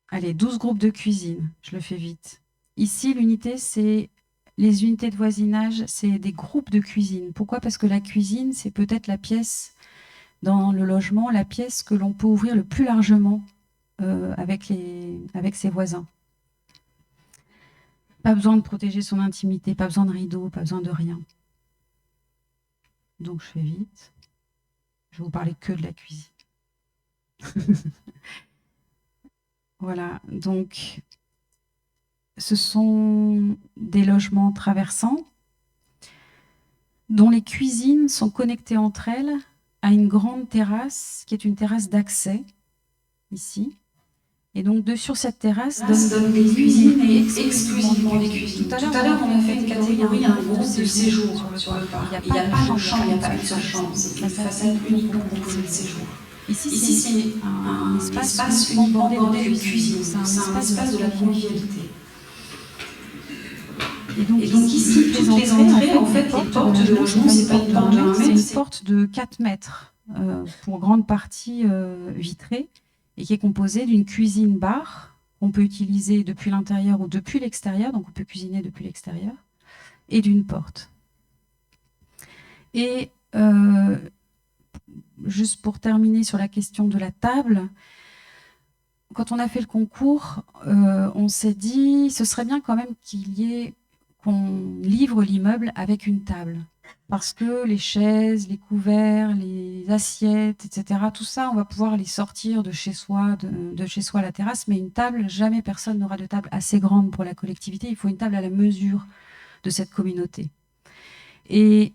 Allez, 12 groupes de cuisine, je le fais vite. Ici, l'unité, c'est les unités de voisinage, c'est des groupes de cuisine. Pourquoi? Parce que la cuisine, c'est peut-être la pièce dans le logement, la pièce que l'on peut ouvrir le plus largement avec ses voisins. Pas besoin de protéger son intimité, pas besoin de rideaux, pas besoin de rien. Donc, je fais vite. Je vais vous parler que de la cuisine. Voilà, donc ce sont des logements traversants dont les cuisines sont connectées entre elles à une grande terrasse qui est une terrasse d'accès, ici. Et donc, sur cette terrasse, donne des cuisines et exclusivement des cuisines. Tout à l'heure, on a fait une catégorie, un groupe de séjour sur le parc. Il n'y a pas de chambre, il n'y a pas une seule chambre, c'est une façade uniquement composée de séjour. Ici, c'est un espace uniquement bordé de cuisine. C'est un espace de la convivialité. Et donc ici, toutes les entrées, en fait, les portes de logement, c'est pas une porte de 1 mètre, c'est une porte de 4 mètres, pour grande partie vitrée, et qui est composée d'une cuisine-bar qu'on peut utiliser depuis l'intérieur ou depuis l'extérieur, donc on peut cuisiner depuis l'extérieur, et d'une porte. Et juste pour terminer sur la question de la table, quand on a fait le concours, on s'est dit ce serait bien quand même qu'on livre l'immeuble avec une table. Parce que les chaises, les couverts, les assiettes, etc., tout ça, on va pouvoir les sortir de chez soi, de chez soi à la terrasse, mais une table, jamais personne n'aura de table assez grande pour la collectivité. Il faut une table à la mesure de cette communauté. Et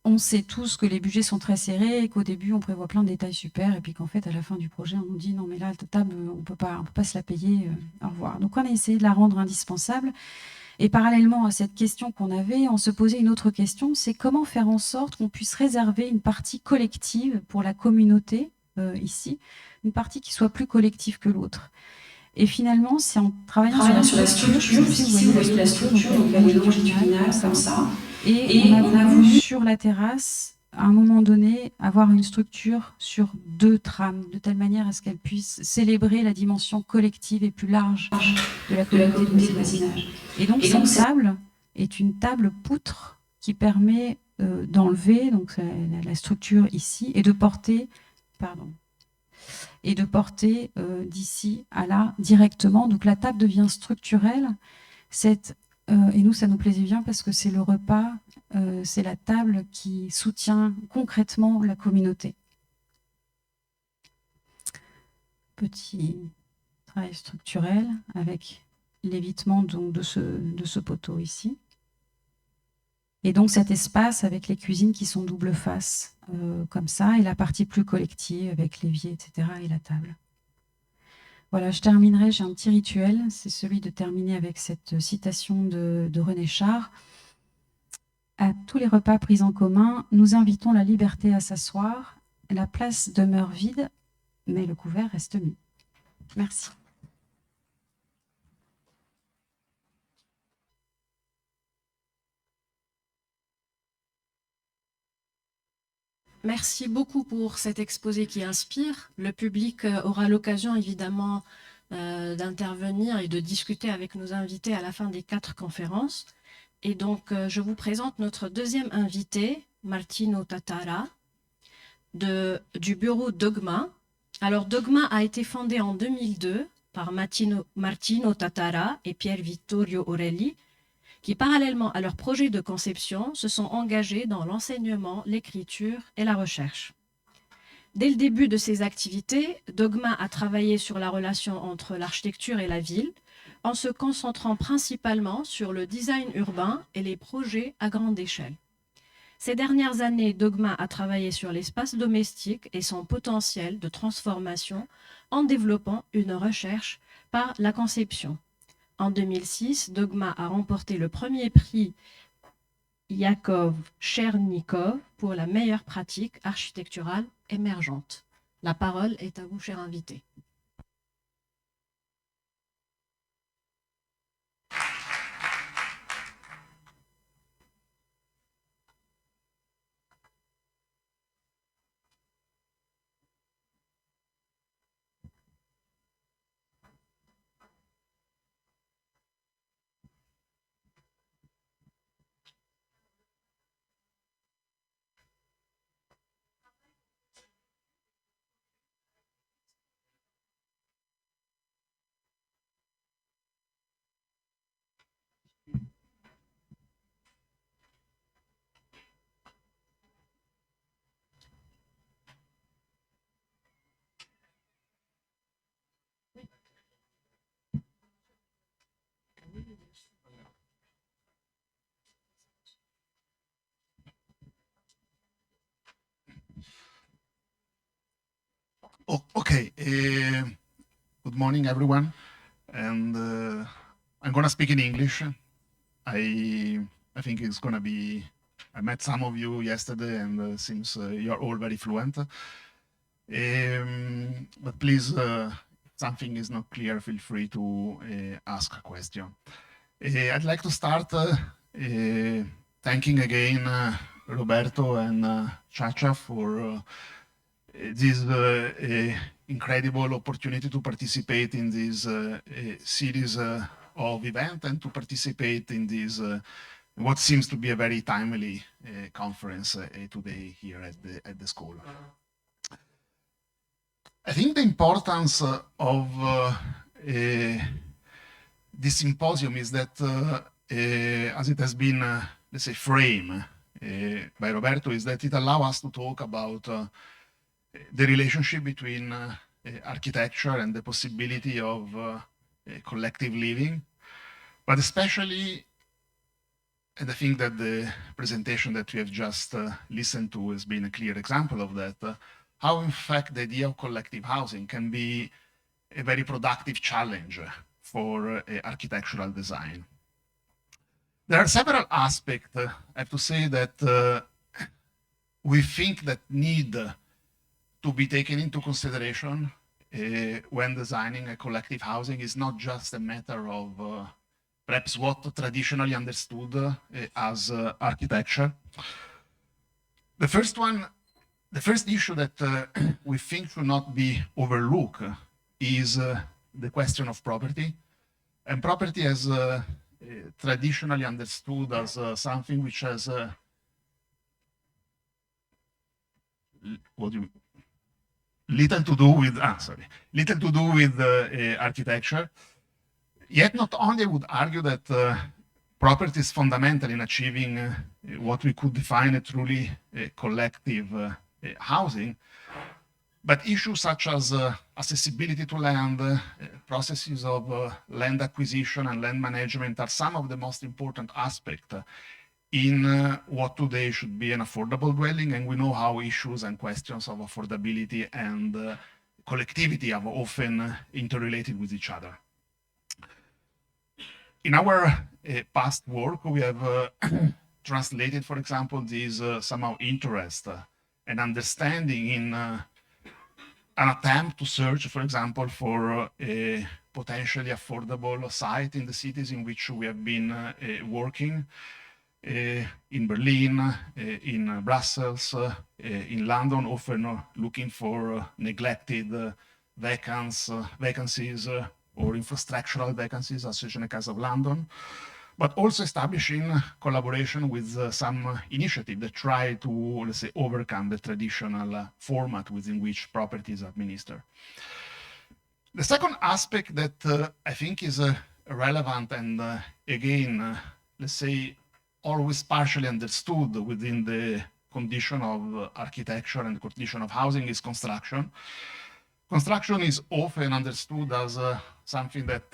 on sait tous que les budgets sont très serrés et qu'au début, on prévoit plein de détails super et puis qu'en fait, à la fin du projet, on nous dit non, mais là, la table, on peut pas se la payer, au revoir. Donc, on a essayé de la rendre indispensable. Et parallèlement à cette question qu'on avait, on se posait une autre question, c'est comment faire en sorte qu'on puisse réserver une partie collective pour la communauté, ici, une partie qui soit plus collective que l'autre. Et finalement, c'est en travaillant sur la structure, ici vous voyez la structure, donc elle est longitudinale, comme ça. Et on a voulu, sur la terrasse, à un moment donné, avoir une structure sur 2 trames, de telle manière à ce qu'elle puisse célébrer la dimension collective et plus large de la communauté de voisinage. Et donc, cette table est une table poutre qui permet d'enlever donc la structure ici et de porter, d'ici à là directement. Donc, la table devient structurelle. Et nous, ça nous plaisait bien parce que c'est le repas, c'est la table qui soutient concrètement la communauté. Petit travail structurel avec l'évitement de ce poteau ici. Et donc cet espace avec les cuisines qui sont double face, comme ça, et la partie plus collective avec l'évier, etc., et la table. Voilà, je terminerai, j'ai un petit rituel, c'est celui de terminer avec cette citation de René Char. À tous les repas pris en commun, nous invitons la liberté à s'asseoir. La place demeure vide, mais le couvert reste mis. Merci. Merci beaucoup pour cet exposé qui inspire. Le public aura l'occasion évidemment d'intervenir et de discuter avec nos invités à la fin des 4 conférences. Et donc, je vous présente notre deuxième invité, Martino Tatara, du bureau Dogma. Alors, Dogma a été fondé en 2002 par Martino Tatara et Pier Vittorio Orelli, qui, parallèlement à leur projet de conception, se sont engagés dans l'enseignement, l'écriture et la recherche. Dès le début de ses activités, Dogma a travaillé sur la relation entre l'architecture et la ville, en se concentrant principalement sur le design urbain et les projets à grande échelle. Ces dernières années, Dogma a travaillé sur l'espace domestique et son potentiel de transformation en développant une recherche par la conception. En 2006, Dogma a remporté le premier prix Yakov Chernikov pour la meilleure pratique architecturale émergente. La parole est à vous, cher invité. Oh, okay. Good morning, everyone. And I'm gonna speak in English. I think it's gonna be. I met some of you yesterday, and seems you're all very fluent. But please, if something is not clear, feel free to ask a question. I'd like to start thanking again Roberto and Chacha for this incredible opportunity to participate in this series of events and to participate in this what seems to be a very timely conference today here at the school. I think the importance of this symposium is that, as it has been, let's say, framed by Roberto, is that it allows us to talk about the relationship between architecture and the possibility of collective living, but especially, and I think that the presentation that we have just listened to has been a clear example of that, how in fact the idea of collective housing can be a very productive challenge for architectural design. There are several aspects, I have to say, that we think that need to be taken into consideration when designing a collective housing. Is not just a matter of perhaps what traditionally understood as architecture. The first issue that we think should not be overlooked is the question of property. And property as traditionally understood as something which has little to do with architecture. Yet not only would argue that property is fundamental in achieving what we could define a truly collective housing, but issues such as accessibility to land, processes of land acquisition and land management are some of the most important aspects in what today should be an affordable dwelling. And we know how issues and questions of affordability and collectivity are often interrelated with each other. In our past work, we have translated, for example, this somehow interest and understanding in an attempt to search, for example, for a potentially affordable site in the cities in which we have been working, in Berlin, in Brussels, in London, often looking for neglected vacancies or infrastructural vacancies, as such in the case of London, but also establishing collaboration with some initiative that try to, let's say, overcome the traditional format within which property is administered. The second aspect that I think is relevant and again, let's say, always partially understood within the condition of architecture and the condition of housing is construction. Construction is often understood as something that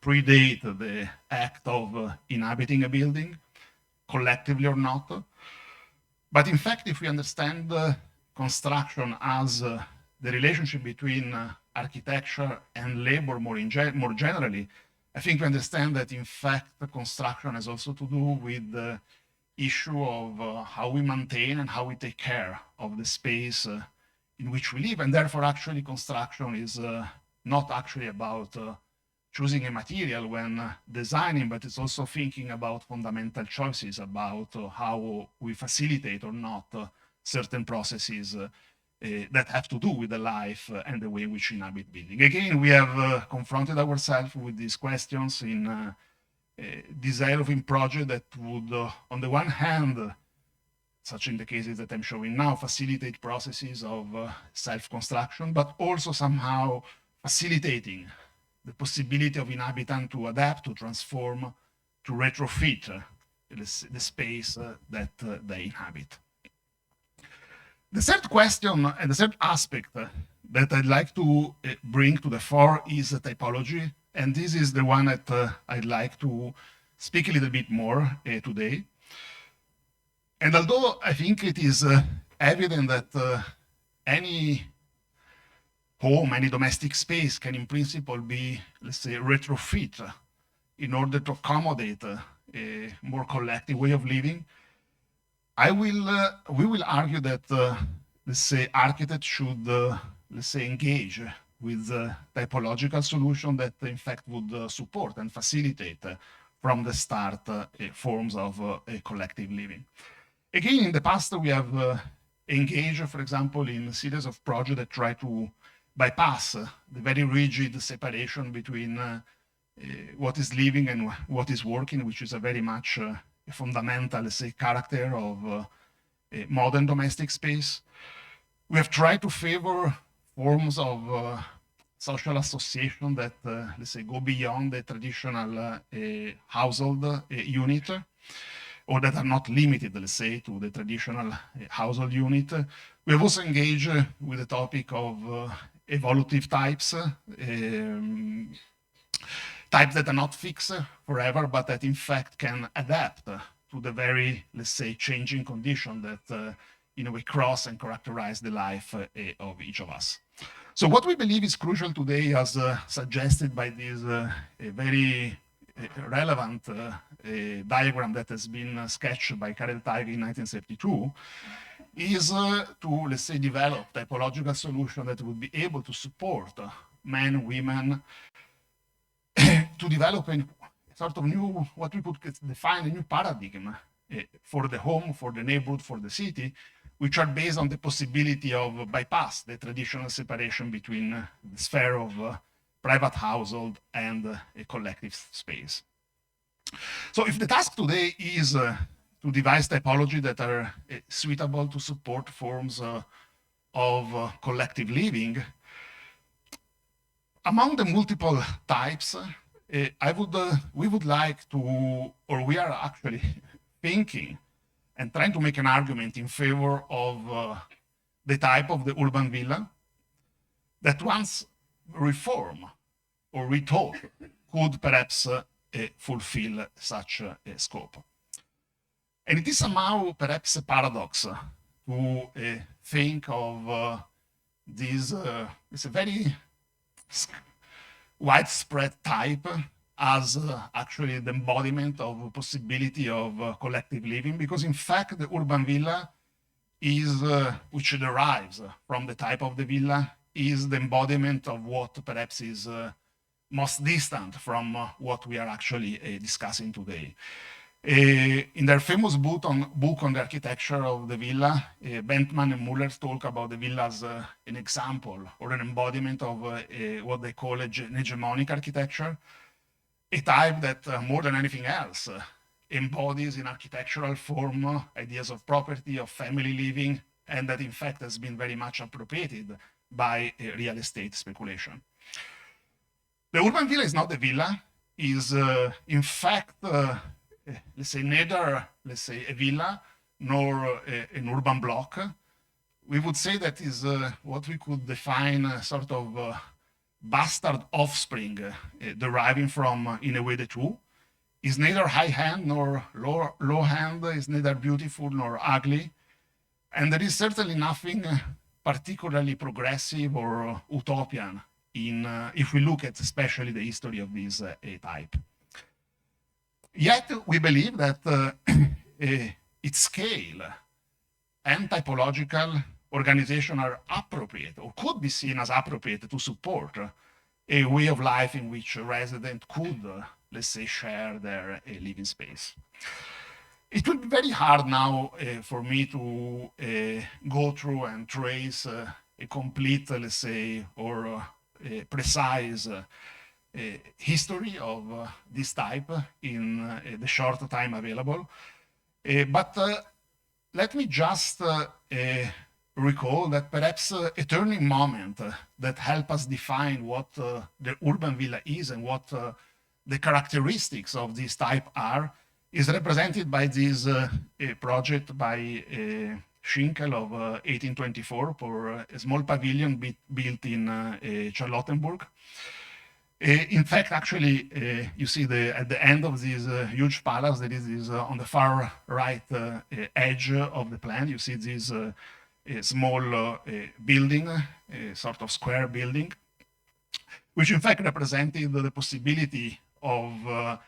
predates the act of inhabiting a building, collectively or not. But in fact, if we understand construction as the relationship between architecture and labor more generally, I think we understand that in fact construction has also to do with the issue of how we maintain and how we take care of the space in which we live, and therefore actually construction is not actually about choosing a material when designing, but it's also thinking about fundamental choices about how we facilitate or not certain processes that have to do with the life and the way in which we inhabit building. Again, we have confronted ourselves with these questions in developing project that would, on the one hand, such in the cases that I'm showing now, facilitate processes of self-construction, but also somehow facilitating the possibility of inhabitants to adapt, to transform, to retrofit the space that they inhabit. The third question and the third aspect that I'd like to bring to the fore is typology. And this is the one that I'd like to speak a little bit more today. And although I think it is evident that any home, any domestic space can in principle be, let's say, retrofit in order to accommodate a more collective way of living, we will argue that, let's say, architects should, let's say, engage with typological solution that in fact would support and facilitate from the start forms of collective living. Again, in the past, we have engaged, for example, in a series of projects that try to bypass the very rigid separation between what is living and what is working, which is a very much a fundamental, let's say, character of a modern domestic space. We have tried to favor forms of social association that, let's say, go beyond the traditional household unit, or that are not limited, let's say, to the traditional household unit. We have also engaged with the topic of evolutive types, types that are not fixed forever, but that in fact can adapt to the very, let's say, changing condition that in a way cross and characterize the life of each of us. So what we believe is crucial today, as suggested by this very relevant diagram that has been sketched by Karel Teige in 1972, is to, let's say, develop typological solution that would be able to support men, women, to develop a sort of new, what we could define a new paradigm for the home, for the neighborhood, for the city, which are based on the possibility of bypass the traditional separation between the sphere of private household and a collective space. So if the task today is to devise typology that are suitable to support forms of collective living, among the multiple types, we would like to, or we are actually thinking and trying to make an argument in favor of the type of the urban villa that once reformed or rethought could perhaps fulfill such a scope. And it is somehow perhaps a paradox to think of this, it's a very widespread type as actually the embodiment of possibility of collective living, because in fact the urban villa is, which derives from the type of the villa, is the embodiment of what perhaps is most distant from what we are actually discussing today. In their famous book on the architecture of the villa, Bentman and Muller talk about the villa as an example or an embodiment of what they call an hegemonic architecture. a type that more than anything else embodies in architectural form ideas of property, of family living, and that in fact has been very much appropriated by real estate speculation. The urban villa is not a villa, is in fact, let's say, neither, let's say, a villa nor an urban block. We would say that is what we could define sort of bastard offspring deriving from, in a way, the two. Is neither high-hand nor low-hand, is neither beautiful nor ugly. And there is certainly nothing particularly progressive or utopian in, if we look at especially the history of this type. Yet we believe that its scale and typological organization are appropriate, or could be seen as appropriate, to support a way of life in which a resident could, let's say, share their living space. It would be very hard now for me to go through and trace a complete, let's say, or precise history of this type in the short time available. But let me just recall that perhaps a turning moment that helped us define what the urban villa is and what the characteristics of this type are is represented by this project by Schinkel of 1824 for a small pavilion built in Charlottenburg. In fact, actually, you see at the end of this huge palace, there is this, on the far right edge of the plan, you see this small building, a sort of square building, which in fact represented the possibility of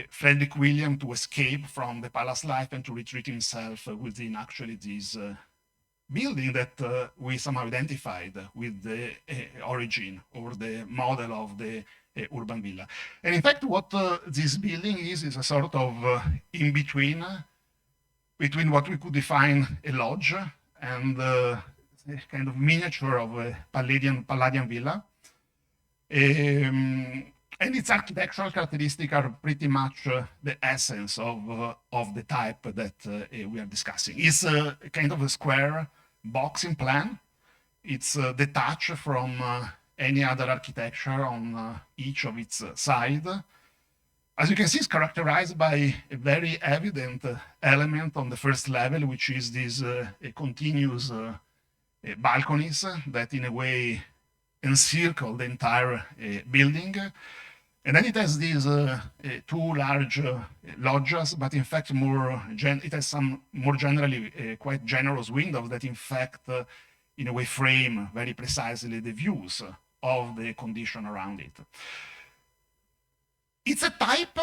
Frederick William to escape from the palace life and to retreat himself within actually this building that we somehow identified with the origin or the model of the urban villa. And in fact, what this building is a sort of in-between between what we could define a lodge and a kind of miniature of a Palladian villa. And its architectural characteristics are pretty much the essence of the type that we are discussing. It's a kind of a square box in plan. It's detached from any other architecture on each of its sides. As you can see, it's characterized by a very evident element on the first level, which is these continuous balconies that in a way encircle the entire building. And then it has these two large loggias, but in fact it has some more generally quite generous windows that in fact in a way frame very precisely the views of the condition around it. It's a type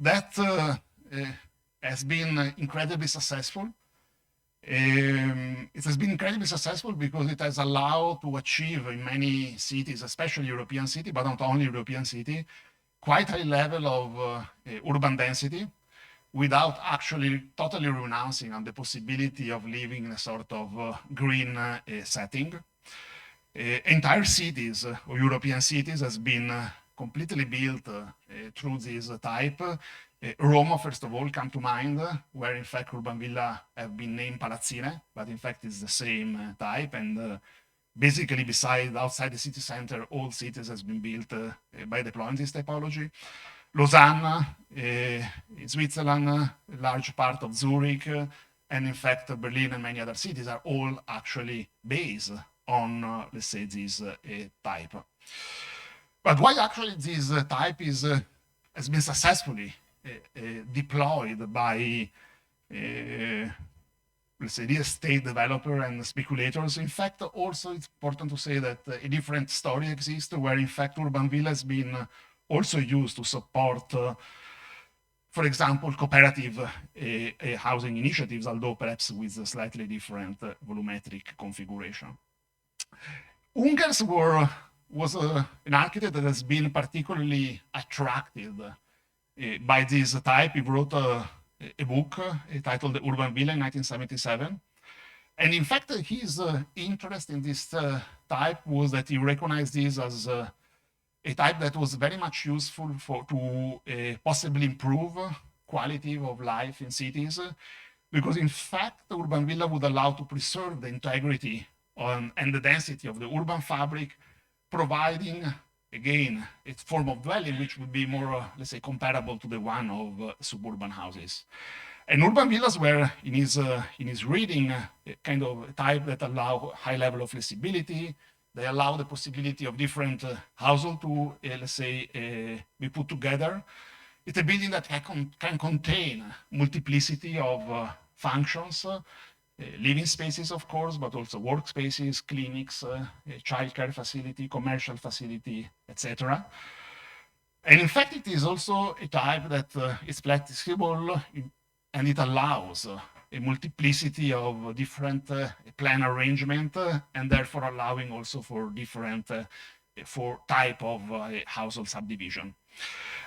that has been incredibly successful. It has been incredibly successful because it has allowed to achieve in many cities, especially European cities, but not only European cities, quite high level of urban density without actually totally renouncing on the possibility of living in a sort of green setting. Entire cities or European cities has been completely built through this type. Rome, first of all, come to mind, where in fact urban villa have been named palazzine, but in fact it's the same type. And basically, besides outside the city center, all cities has been built by deploying this typology. Lausanne, in Switzerland, a large part of Zurich, and in fact Berlin and many other cities are all actually based on, let's say, this type. But why actually this type has been successfully deployed by, let's say, real estate developer and speculators? In fact, also it's important to say that a different story exists where in fact urban villa has been also used to support, for example, cooperative housing initiatives, although perhaps with a slightly different volumetric configuration. Ungers was an architect that has been particularly attracted by this type. He wrote a book titled The Urban Villa in 1977. And in fact, his interest in this type was that he recognized this as a type that was very much useful to possibly improve quality of life in cities, because in fact, the urban villa would allow to preserve the integrity and the density of the urban fabric, providing, again, a form of dwelling which would be more, let's say, comparable to the one of suburban houses. And urban villas were, in his reading, kind of a type that allow high level of flexibility. They allow the possibility of different households to, let's say, be put together. It's a building that can contain multiplicity of functions, living spaces, of course, but also workspaces, clinics, childcare facility, commercial facility, etc. And in fact, it is also a type that is flexible and it allows a multiplicity of different plan arrangement and therefore allowing also for different for type of household subdivision.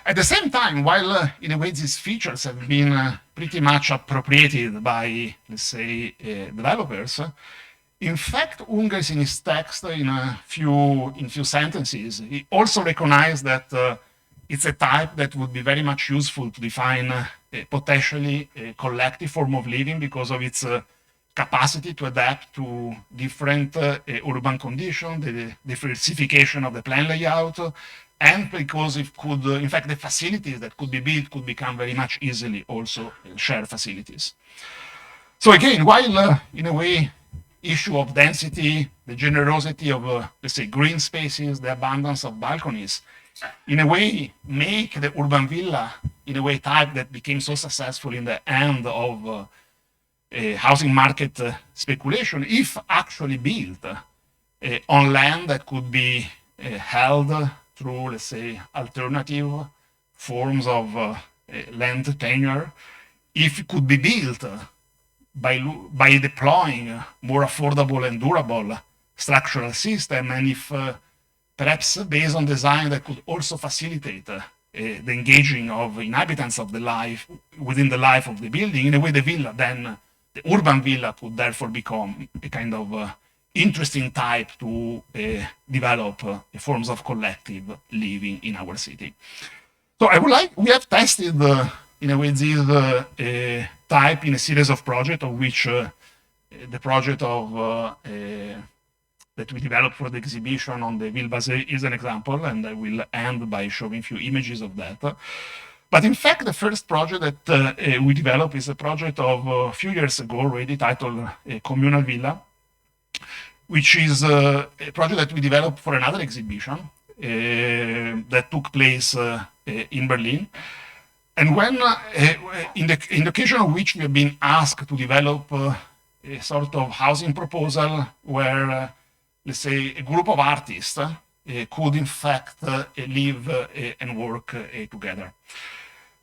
At the same time, while in a way these features have been pretty much appropriated by, let's say, developers, in fact, Ungers in his text, in few sentences, he also recognized that it's a type that would be very much useful to define potentially a collective form of living because of its capacity to adapt to different urban conditions, the diversification of the plan layout, and because it could, in fact, the facilities that could be built could become very much easily also shared facilities. So again, while in a way, issue of density, the generosity of, let's say, green spaces, the abundance of balconies, in a way make the urban villa, in a way, type that became so successful in the end of housing market speculation, if actually built on land that could be held through, let's say, alternative forms of land tenure, if it could be built by deploying more affordable and durable structural system, and if perhaps based on design that could also facilitate the engaging of inhabitants of the life within the life of the building, in a way the villa, then the urban villa could therefore become a kind of interesting type to develop forms of collective living in our city. So we have tested in a way this type in a series of projects, of which the project of that we developed for the exhibition on the Ville Basée is an example, and I will end by showing a few images of that. But in fact, the first project that we developed is a project of a few years ago already, titled Communal Villa, which is a project that we developed for another exhibition that took place in Berlin. And when, in the occasion of which we have been asked to develop a sort of housing proposal where, let's say, a group of artists could in fact live and work together.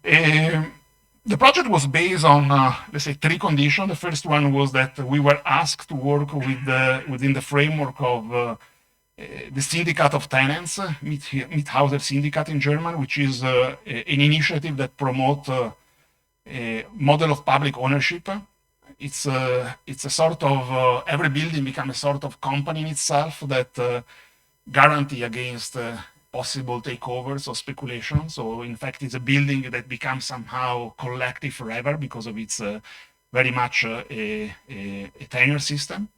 The project was based on, let's say, three conditions. The first one was that we were asked to work within the framework of the Syndicate of Tenants, Miethauser Syndicate in German, which is an initiative that promotes a model of public ownership. It's a sort of, every building becomes a sort of company in itself that guarantee against possible takeovers or speculation. So in fact, it's a building that becomes somehow collective forever because of its very much a tenure system.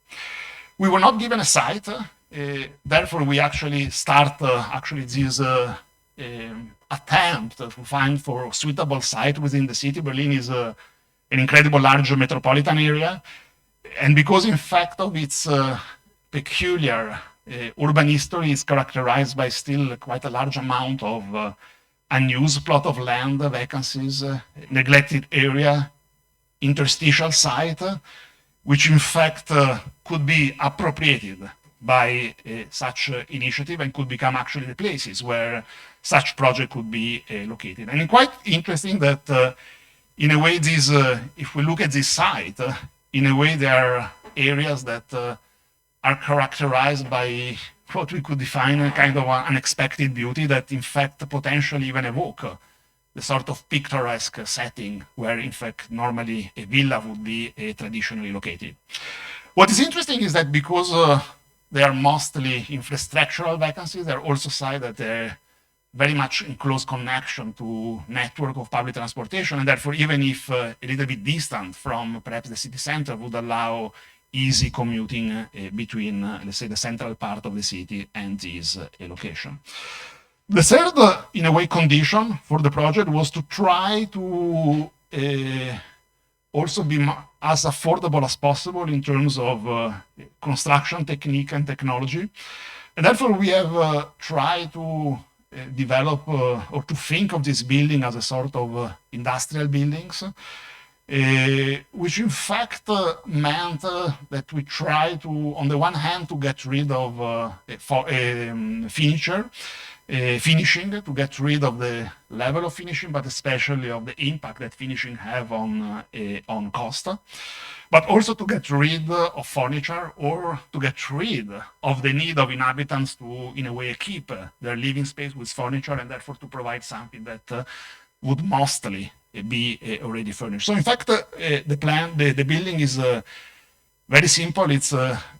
We were not given a site. Therefore, we actually start this attempt to find for suitable site within the city. Berlin is an incredible large metropolitan area. And because in fact of its peculiar urban history is characterized by still quite a large amount of unused plot of land, vacancies, neglected area, interstitial site, which in fact could be appropriated by such initiative and could become actually the places where such project could be located. And it's quite interesting that in a way, this, if we look at this site, in a way there are areas that are characterized by what we could define a kind of unexpected beauty that in fact potentially even evoke the sort of picturesque setting where in fact normally a villa would be traditionally located. What is interesting is that because they are mostly infrastructural vacancies, there are also sites that very much in close connection to network of public transportation, and therefore even if a little bit distant from perhaps the city center would allow easy commuting between, let's say, the central part of the city and this location. The third, in a way, condition for the project was to try to also be as affordable as possible in terms of construction technique and technology. And therefore, we have tried to develop or to think of this building as a sort of industrial buildings, which in fact meant that we try to, on the one hand, to get rid of finishing, to get rid of the level of finishing, but especially of the impact that finishing have on cost, but also to get rid of furniture or to get rid of the need of inhabitants to, in a way, keep their living space with furniture, and therefore to provide something that would mostly be already furnished. So in fact, the building is very simple. It's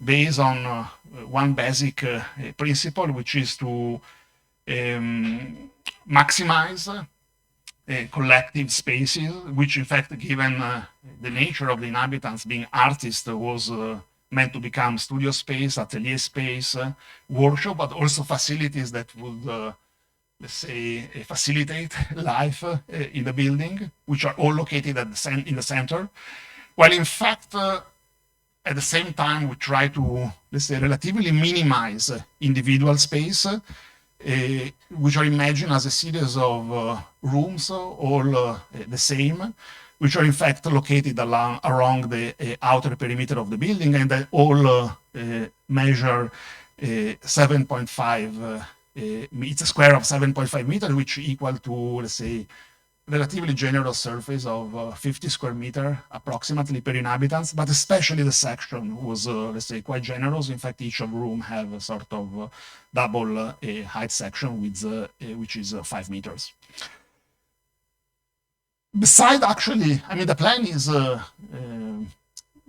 based on one basic principle, which is to maximize collective spaces, which in fact, given the nature of the inhabitants being artists, was meant to become studio space, atelier space, workshop, but also facilities that would, let's say, facilitate life in the building, which are all located at in the center. While in fact, at the same time, we try to, let's say, relatively minimize individual space, which are imagined as a series of rooms, all the same, which are in fact located around the outer perimeter of the building, and they all measure 7.5 it's a square of 7.5 meters, which equal to, let's say, relatively generous surface of 50 square meters approximately per inhabitants, but especially the section was, let's say, quite generous. In fact, each of room have a sort of double height section with, which is 5 meters. Beside, actually, I mean, the plan is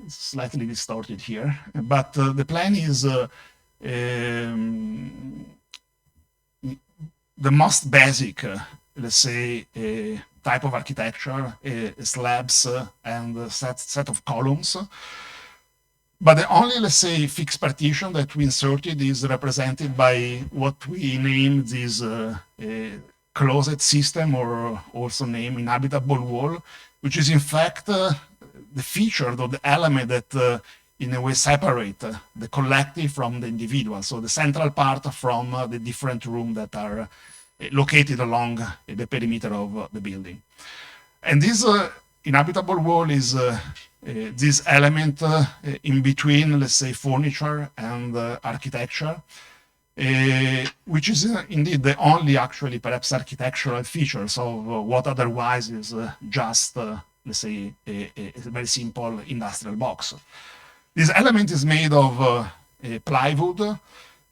slightly distorted here, but the plan is the most basic, let's say, type of architecture, slabs and a set of columns. But the only, let's say, fixed partition that we inserted is represented by what we named this closet system, or also named inhabitable wall, which is in fact the feature or the element that in a way separate the collective from the individual. So the central part from the different rooms that are located along the perimeter of the building. And this inhabitable wall is this element in between, let's say, furniture and architecture, which is indeed the only actually perhaps architectural features of what otherwise is just, let's say, a very simple industrial box. This element is made of plywood,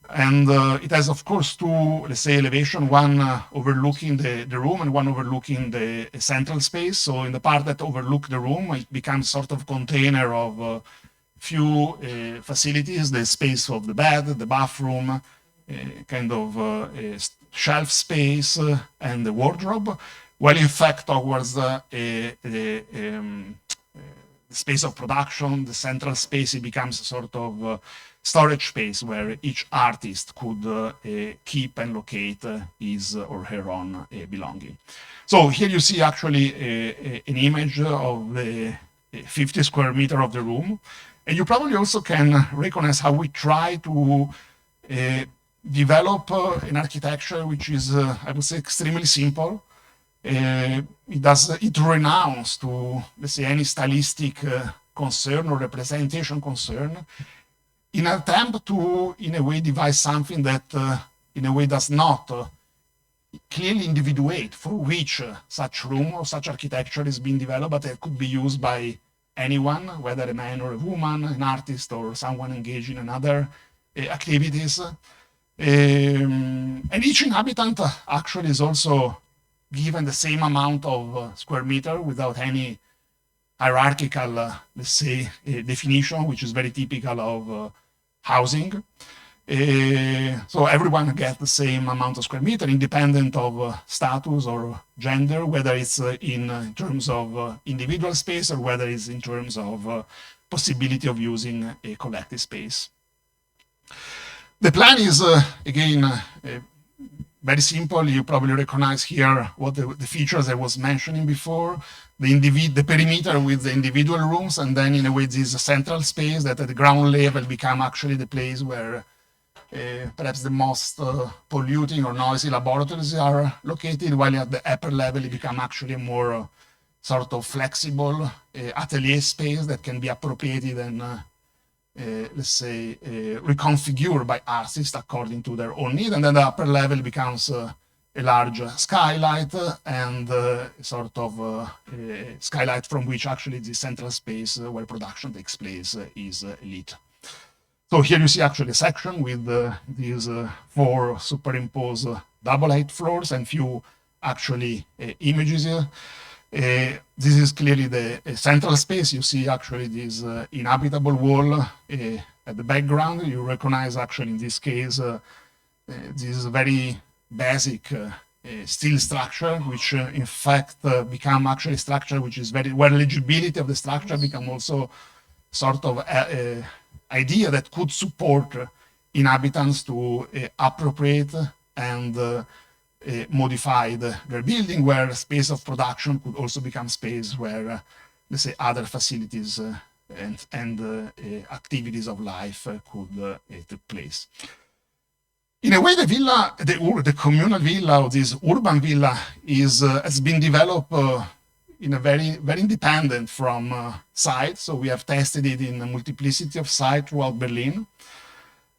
and it has, of course, two, let's say, elevation, one overlooking the room and one overlooking the central space. So in the part that overlook the room, it becomes sort of container of few facilities, the space of the bed, the bathroom, kind of shelf space, and the wardrobe, while in fact towards the space of production, the central space, it becomes a sort of storage space where each artist could keep and locate his or her own belonging. So here you see actually an image of the 50 square meter of the room. And you probably also can recognize how we try to develop an architecture which is, I would say, extremely simple. It renounces to, let's say, any stylistic concern or representation concern, in an attempt to, in a way, devise something that, in a way, does not clearly individuate for which such room or such architecture is being developed, but it could be used by anyone, whether a man or a woman, an artist or someone engaged in another activities. And each inhabitant actually is also given the same amount of square meter without any hierarchical, let's say, definition, which is very typical of housing. So everyone gets the same amount of square meter, independent of status or gender, whether it's in terms of individual space or whether it's in terms of possibility of using a collective space. The plan is, again, very simple. You probably recognize here what the features I was mentioning before. The perimeter with the individual rooms, and then in a way this central space that at the ground level become actually the place where perhaps the most polluting or noisy laboratories are located, while at the upper level it become actually a more sort of flexible atelier space that can be appropriated and let's say reconfigured by artists according to their own need. And then the upper level becomes a large skylight and sort of skylight from which actually the central space where production takes place is lit. So here you see actually a section with these 4 superimposed double height floors and few actually images here. This is clearly the central space. You see actually this inhabitable wall at the background. You recognize actually in this case this very basic steel structure, which in fact become actually structure which is very, where legibility of the structure become also sort of idea that could support inhabitants to appropriate and modify their building, where space of production could also become space where, let's say, other facilities and activities of life could take place. In a way, the villa, the communal villa, or this urban villa, has been developed in a very independent from sites. So we have tested it in a multiplicity of sites throughout Berlin.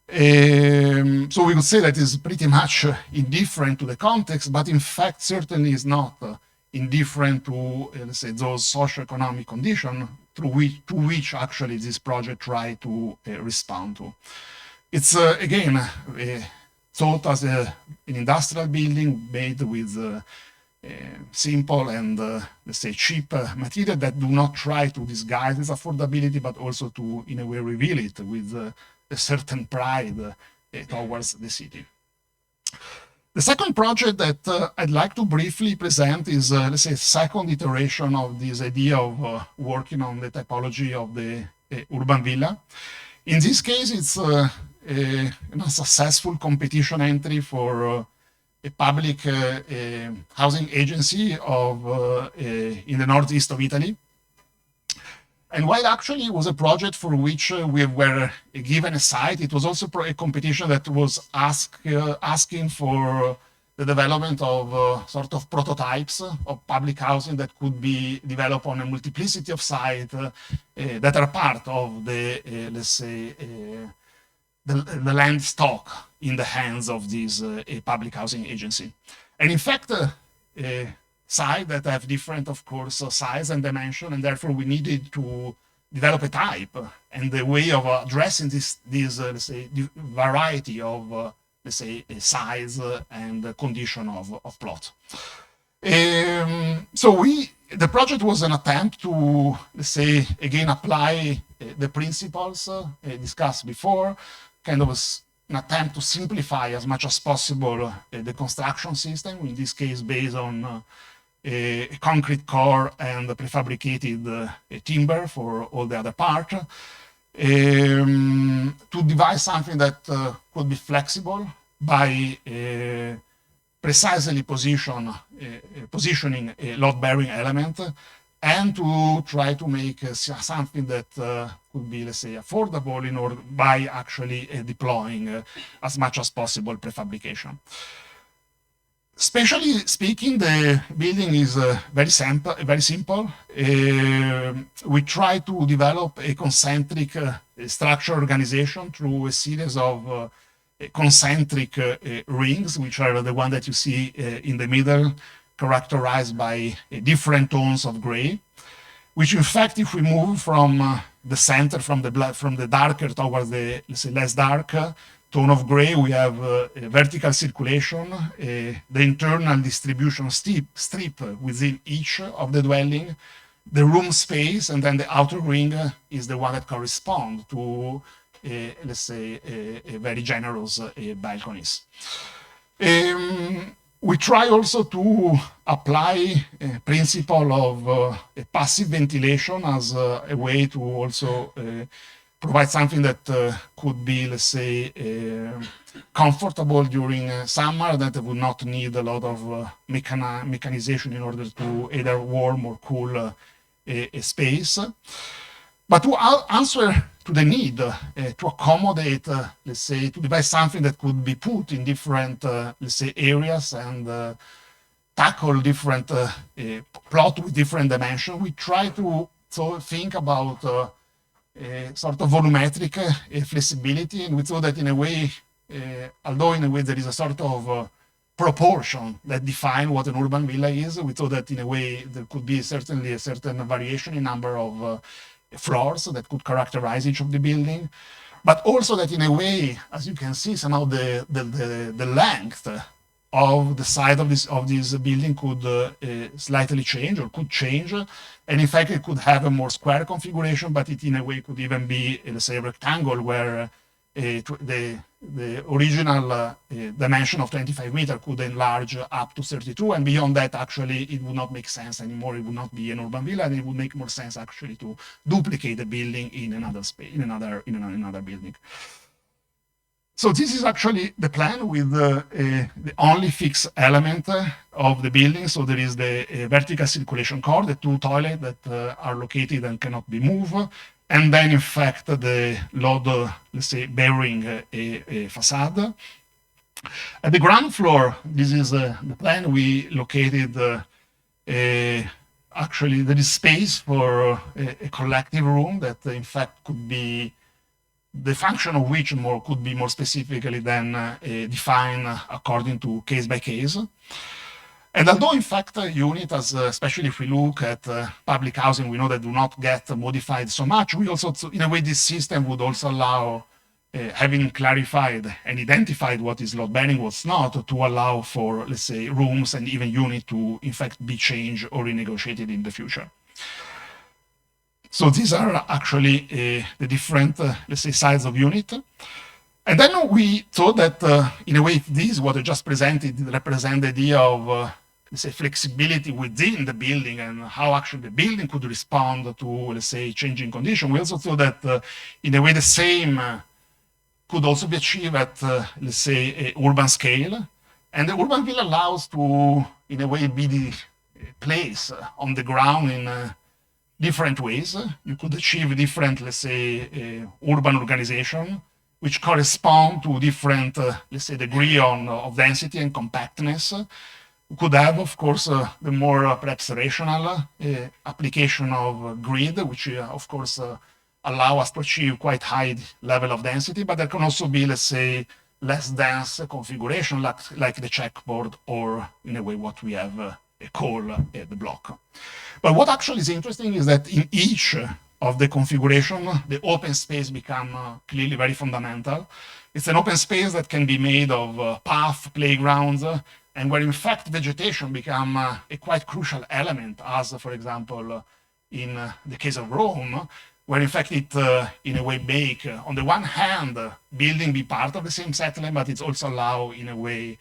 So we could say that it's pretty much indifferent to the context, but in fact certainly is not indifferent to, let's say, those socioeconomic conditions to which actually this project try to respond to. It's again thought as an industrial building made with simple and let's say cheap material that do not try to disguise its affordability, but also to in a way reveal it with a certain pride towards the city. The second project that I'd like to briefly present is, let's say, second iteration of this idea of working on the typology of the urban villa. In this case, it's a successful competition entry for a public housing agency of in the northeast of Italy. And while actually it was a project for which we were given a site, it was also a competition that was asking for the development of sort of prototypes of public housing that could be developed on a multiplicity of sites that are part of the, let's say, the land stock in the hands of this public housing agency. And in fact, sites that have different, of course, size and dimension, and therefore we needed to develop a type and the way of addressing this let's say, variety of, let's say, size and condition of plot. So the project was an attempt to, let's say, again, apply the principles discussed before, kind of an attempt to simplify as much as possible the construction system, in this case based on a concrete core and prefabricated timber for all the other part, to devise something that could be flexible by precisely positioning a load-bearing element, and to try to make something that could be, let's say, affordable in order by actually deploying as much as possible prefabrication. Spatially speaking, the building is very simple. We try to develop a concentric structure organization through a series of concentric rings, which are the one that you see in the middle, characterized by different tones of gray, which in fact, if we move from the center, from the darker towards the, let's say, less dark tone of gray, we have a vertical circulation, the internal distribution strip within each of the dwelling, the room space, and then the outer ring is the one that corresponds to let's say, very generous balconies. We try also to apply a principle of passive ventilation as a way to also provide something that could be, let's say, comfortable during summer, that would not need a lot of mechanization in order to either warm or cool a space. But to answer to the need to accommodate, let's say, to devise something that could be put in different, let's say, areas and tackle different plot with different dimensions, we try to think about sort of volumetric flexibility, and we thought that in a way, although in a way there is a sort of proportion that define what an urban villa is, we thought that in a way there could be certainly a certain variation in number of floors that could characterize each of the building, but also that in a way, as you can see, somehow the length of the side of this building could slightly change or could change, and in fact it could have a more square configuration, but it in a way could even be, let's say, a rectangle where the original dimension of 25 meters could enlarge up to 32, and beyond that actually it would not make sense anymore. It would not be an urban villa, and it would make more sense actually to duplicate the building in another space, in another building. So this is actually the plan with the only fixed element of the building. So there is the vertical circulation core, the two toilets that are located and cannot be moved, and then in fact the load, let's say, bearing a facade. At the ground floor, this is the plan. We located actually there is space for a collective room that in fact could be the function of which could be more specifically then defined according to case by case. And although in fact unit, as especially if we look at public housing, we know that do not get modified so much, we also, in a way, this system would also allow, having clarified and identified what is load bearing, what's not, to allow for, let's say, rooms and even unit to in fact be changed or renegotiated in the future. So these are actually the different, let's say, sides of unit. And then we thought that, in a way, this, what I just presented, represent the idea of, let's say, flexibility within the building and how actually the building could respond to, let's say, changing conditions. We also thought that, in a way, the same could also be achieved at, let's say, a urban scale. And the urban villa allows to, in a way, be the place on the ground in different ways. You could achieve different, let's say, urban organization, which correspond to different, let's say, degree of density and compactness. We could have, of course, the more perhaps rational application of grid, which, of course, allow us to achieve quite high level of density, but there can also be, let's say, less dense configuration like the checkboard, or in a way what we have call the block. But what actually is interesting is that in each of the configuration, the open space become clearly very fundamental. It's an open space that can be made of path, playgrounds, and where in fact vegetation become a quite crucial element, as for example, in the case of Rome, where in fact it in a way make, on the one hand, building be part of the same settlement, but it's also allow in a way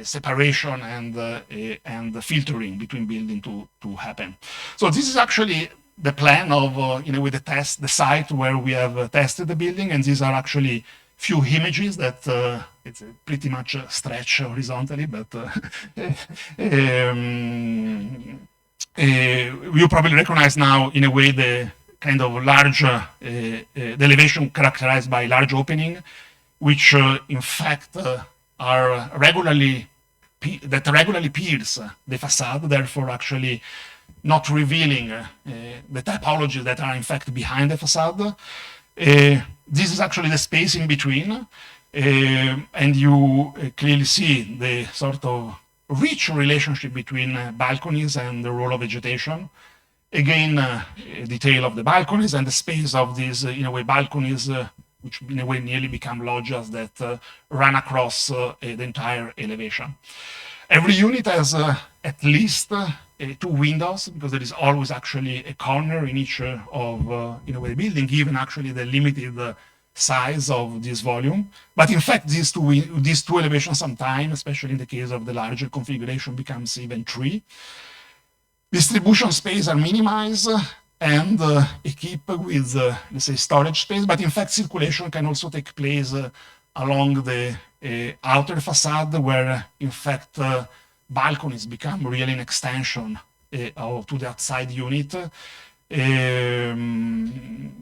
separation and filtering between building to happen. So this is actually the plan of, in a way, the site where we have tested the building, and these are actually few images that it's pretty much stretch horizontally, but you probably recognize now, in a way, the kind of large the elevation characterized by large opening, which in fact are regularly pierce the facade, therefore actually not revealing the typologies that are in fact behind the facade. This is actually the space in between, and you clearly see the sort of rich relationship between balconies and the role of vegetation. Again, detail of the balconies and the space of these, in a way, balconies, which in a way nearly become loggias that run across the entire elevation. Every unit has at least 2 windows, because there is always actually a corner in each of, in a way, building, given actually the limited size of this volume. But in fact, these two elevations sometimes, especially in the case of the larger configuration, becomes even 3. Distribution space are minimized and equipped with, let's say, storage space. But in fact, circulation can also take place along the outer facade, where in fact balconies become really an extension to the outside unit. And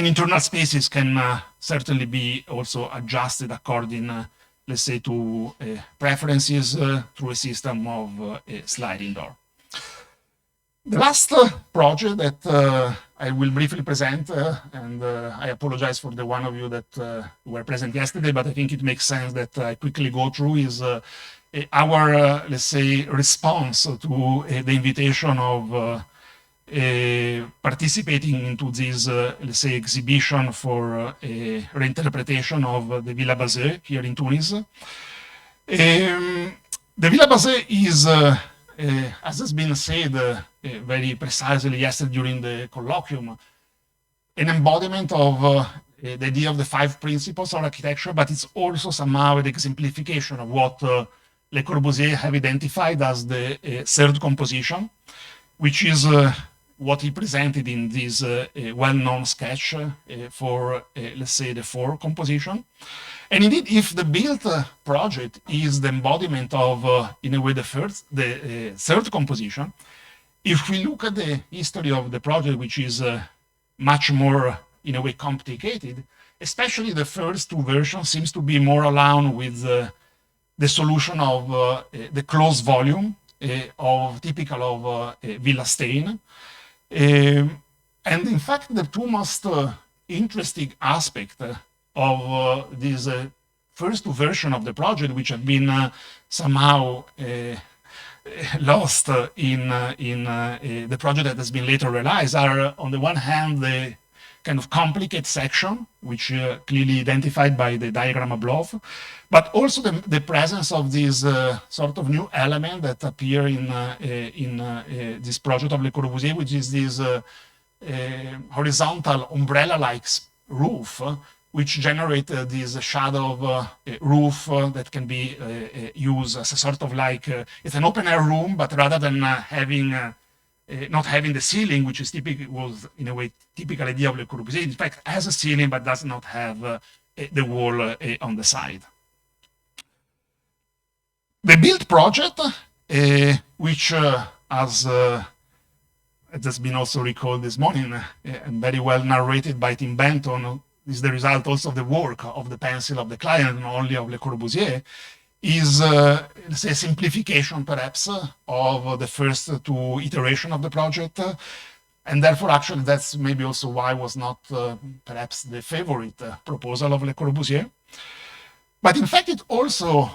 internal spaces can certainly be also adjusted according, let's say, to preferences through a system of sliding door. The last project that I will briefly present, and I apologize for the one of you that were present yesterday, but I think it makes sense that I quickly go through, is our, let's say, response to the invitation of participating into this, let's say, exhibition for a reinterpretation of the Villa Basée here in Tunis. The Villa Basée is, as has been said very precisely yesterday during the colloquium, an embodiment of the idea of the 5 principles of architecture, but it's also somehow an exemplification of what Le Corbusier have identified as the 3rd composition, which is what he presented in this well-known sketch for, let's say, the 4 composition. And indeed, if the built project is the embodiment of, in a way, the 3rd composition, if we look at the history of the project, which is much more, in a way, complicated, especially the first 2 versions seems to be more aligned with the solution of the closed volume typical of Villa Stein. And in fact, the 2 most interesting aspects of this first 2 versions of the project, which have been somehow lost in the project that has been later realized, are on the one hand the kind of complicated section, which clearly identified by the diagram above, but also the presence of this sort of new element that appear in this project of Le Corbusier, which is this horizontal umbrella-like roof, which generate this shadow roof that can be used as a sort of like, it's an open air room, but rather than having not having the ceiling, which is was in a way typical idea of Le Corbusier, in fact has a ceiling but does not have the wall on the side. The build project, which as it has been also recalled this morning and very well narrated by Tim Benton, is the result also of the work of the pencil of the client, not only of Le Corbusier, is let's say a simplification perhaps of the first 2 iterations of the project. And therefore, actually, that's maybe also why was not perhaps the favorite proposal of Le Corbusier. But in fact, it also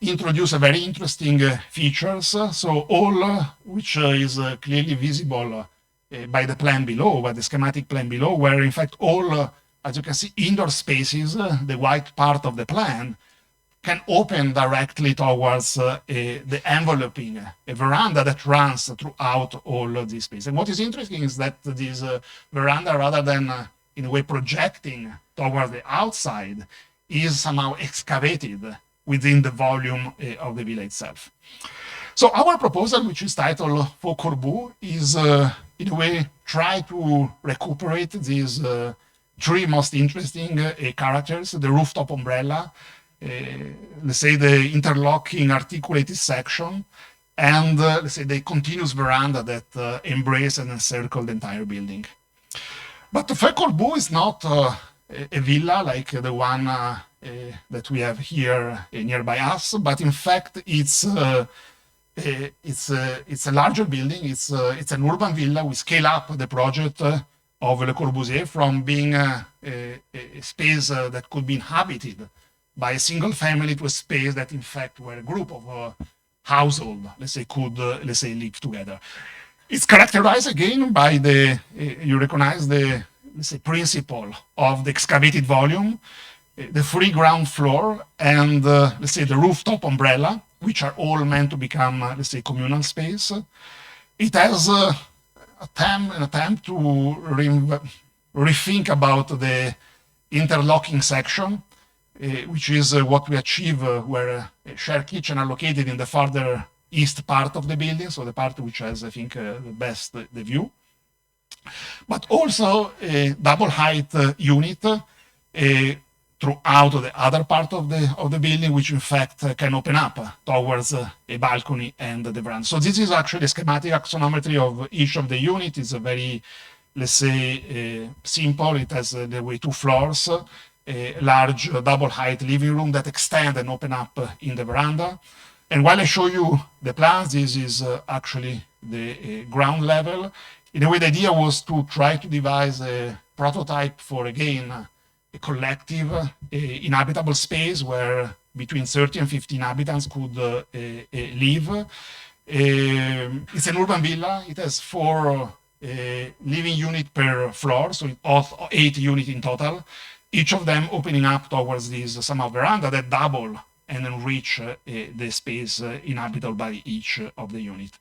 introduced a very interesting features. So all which is clearly visible by the plan below, by the schematic plan below, where in fact all, as you can see, indoor spaces, the white part of the plan, can open directly towards the enveloping a veranda that runs throughout all of this space. And what is interesting is that this veranda, rather than in a way projecting towards the outside, is somehow excavated within the volume of the villa itself. So our proposal, which is titled Faux Corbu, is in a way try to recuperate these 3 most interesting characters: the rooftop umbrella, let's say the interlocking articulated section, and let's say the continuous veranda that embrace and encircle the entire building. But the Faux Corbu is not a villa like the one that we have here nearby us, but in fact it's a larger building. It's an urban villa. We scale up the project of Le Corbusier from being a space that could be inhabited by a single family to a space that in fact where a group of household, let's say, could let's say live together. It's characterized again by the you recognize the, let's say, principle of the excavated volume, the free ground floor, and let's say the rooftop umbrella, which are all meant to become let's say communal space. It has an attempt to rethink about the interlocking section, which is what we achieve where shared kitchen are located in the farther east part of the building, so the part which has, I think, the best the view. But also a double height unit throughout the other part of the building, which in fact can open up towards a balcony and the veranda. So this is actually a schematic axonometry of each of the units. It's a very, let's say, simple. It has the way 2 floors, a large double height living room that extend and open up in the veranda. And while I show you the plans, this is actually the ground level. In a way, the idea was to try to devise a prototype for, again, a collective inhabitable space where between 30 and 50 inhabitants could live. It's an urban villa. It has 4 living units per floor, so 8 units in total, each of them opening up towards this summer veranda that double and enrich the space inhabitable by each of the units.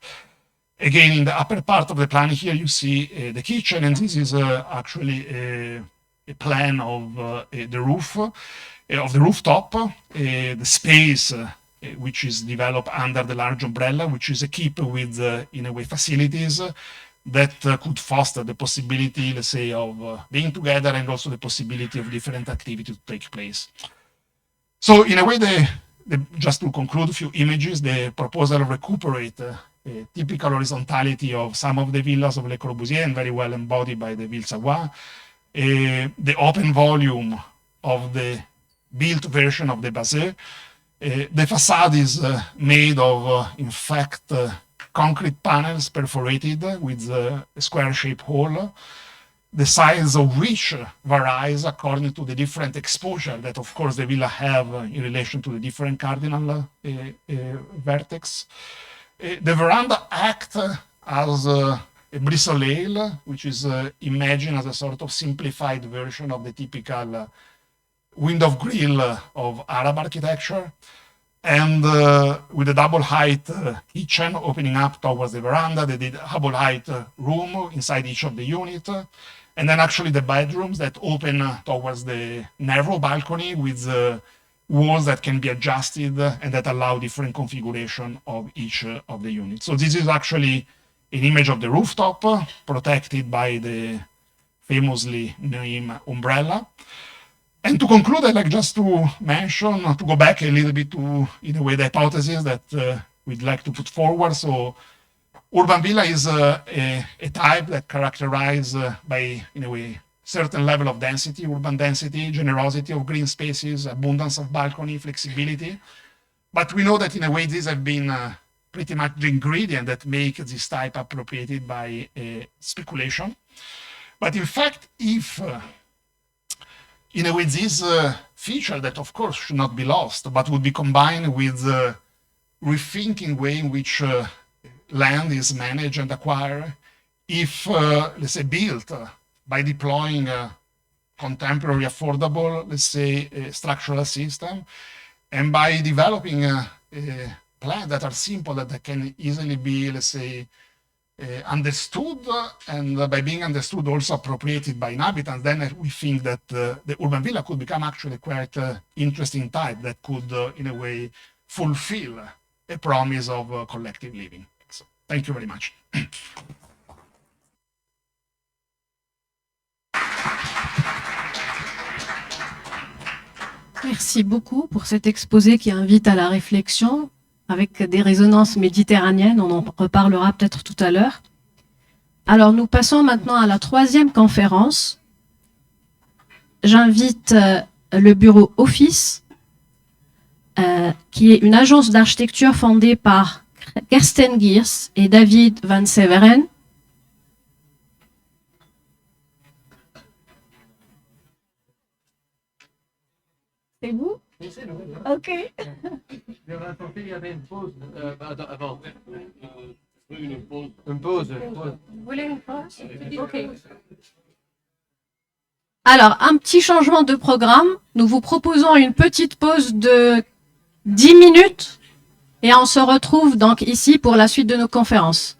Again, in the upper part of the plan here, you see the kitchen, and this is actually a plan of the roof, of the rooftop, the space which is developed under the large umbrella, which is equipped with, in a way, facilities that could foster the possibility, let's say, of being together and also the possibility of different activities to take place. So in a way, just to conclude a few images, the proposal recuperate typical horizontality of some of the villas of Le Corbusier and very well embodied by the Ville Savoie, the open volume of the built version of the Basé. The facade is made of, in fact, concrete panels perforated with a square-shaped hole, the size of which varies according to the different exposure that, of course, the villa have in relation to the different cardinal vertex. The veranda acts as a brisole, which is imagined as a sort of simplified version of the typical window grill of Arab architecture, and with a double height kitchen opening up towards the veranda, the double height room inside each of the units, and then actually the bedrooms that open towards the narrow balcony with walls that can be adjusted and that allow different configuration of each of the units. So this is actually an image of the rooftop protected by the famously named umbrella. And to conclude, I'd like just to mention, to go back a little bit to, in a way, the hypothesis that we'd like to put forward. So urban villa is a type that characterized by, in a way, certain level of density, urban density, generosity of green spaces, abundance of balcony, flexibility. But we know that in a way these have been pretty much the ingredient that make this type appropriated by speculation. But in fact, if in a way this feature that of course should not be lost, but would be combined with rethinking way in which land is managed and acquired, if, let's say, built by deploying contemporary, affordable, let's say, structural system, and by developing plans that are simple, that can easily be, let's say, understood, and by being understood also appropriated by inhabitants, then we think that the urban villa could become actually quite interesting type that could, in a way, fulfill a promise of collective living. So, thank you very much. Merci beaucoup pour cet exposé qui invite à la réflexion avec des résonances méditerranéennes. On en reparlera peut-être tout à l'heure. Alors, nous passons maintenant à la 3e conférence. J'invite le bureau Office, qui est une agence d'architecture fondée par Kersten Geers et David Van Severen. C'est vous? Ok. Il y avait une pause avant. Une pause. Vous voulez une pause? Ok. Alors, un petit changement de programme. Nous vous proposons une petite pause de 10 minutes et on se retrouve donc ici pour la suite de nos conférences.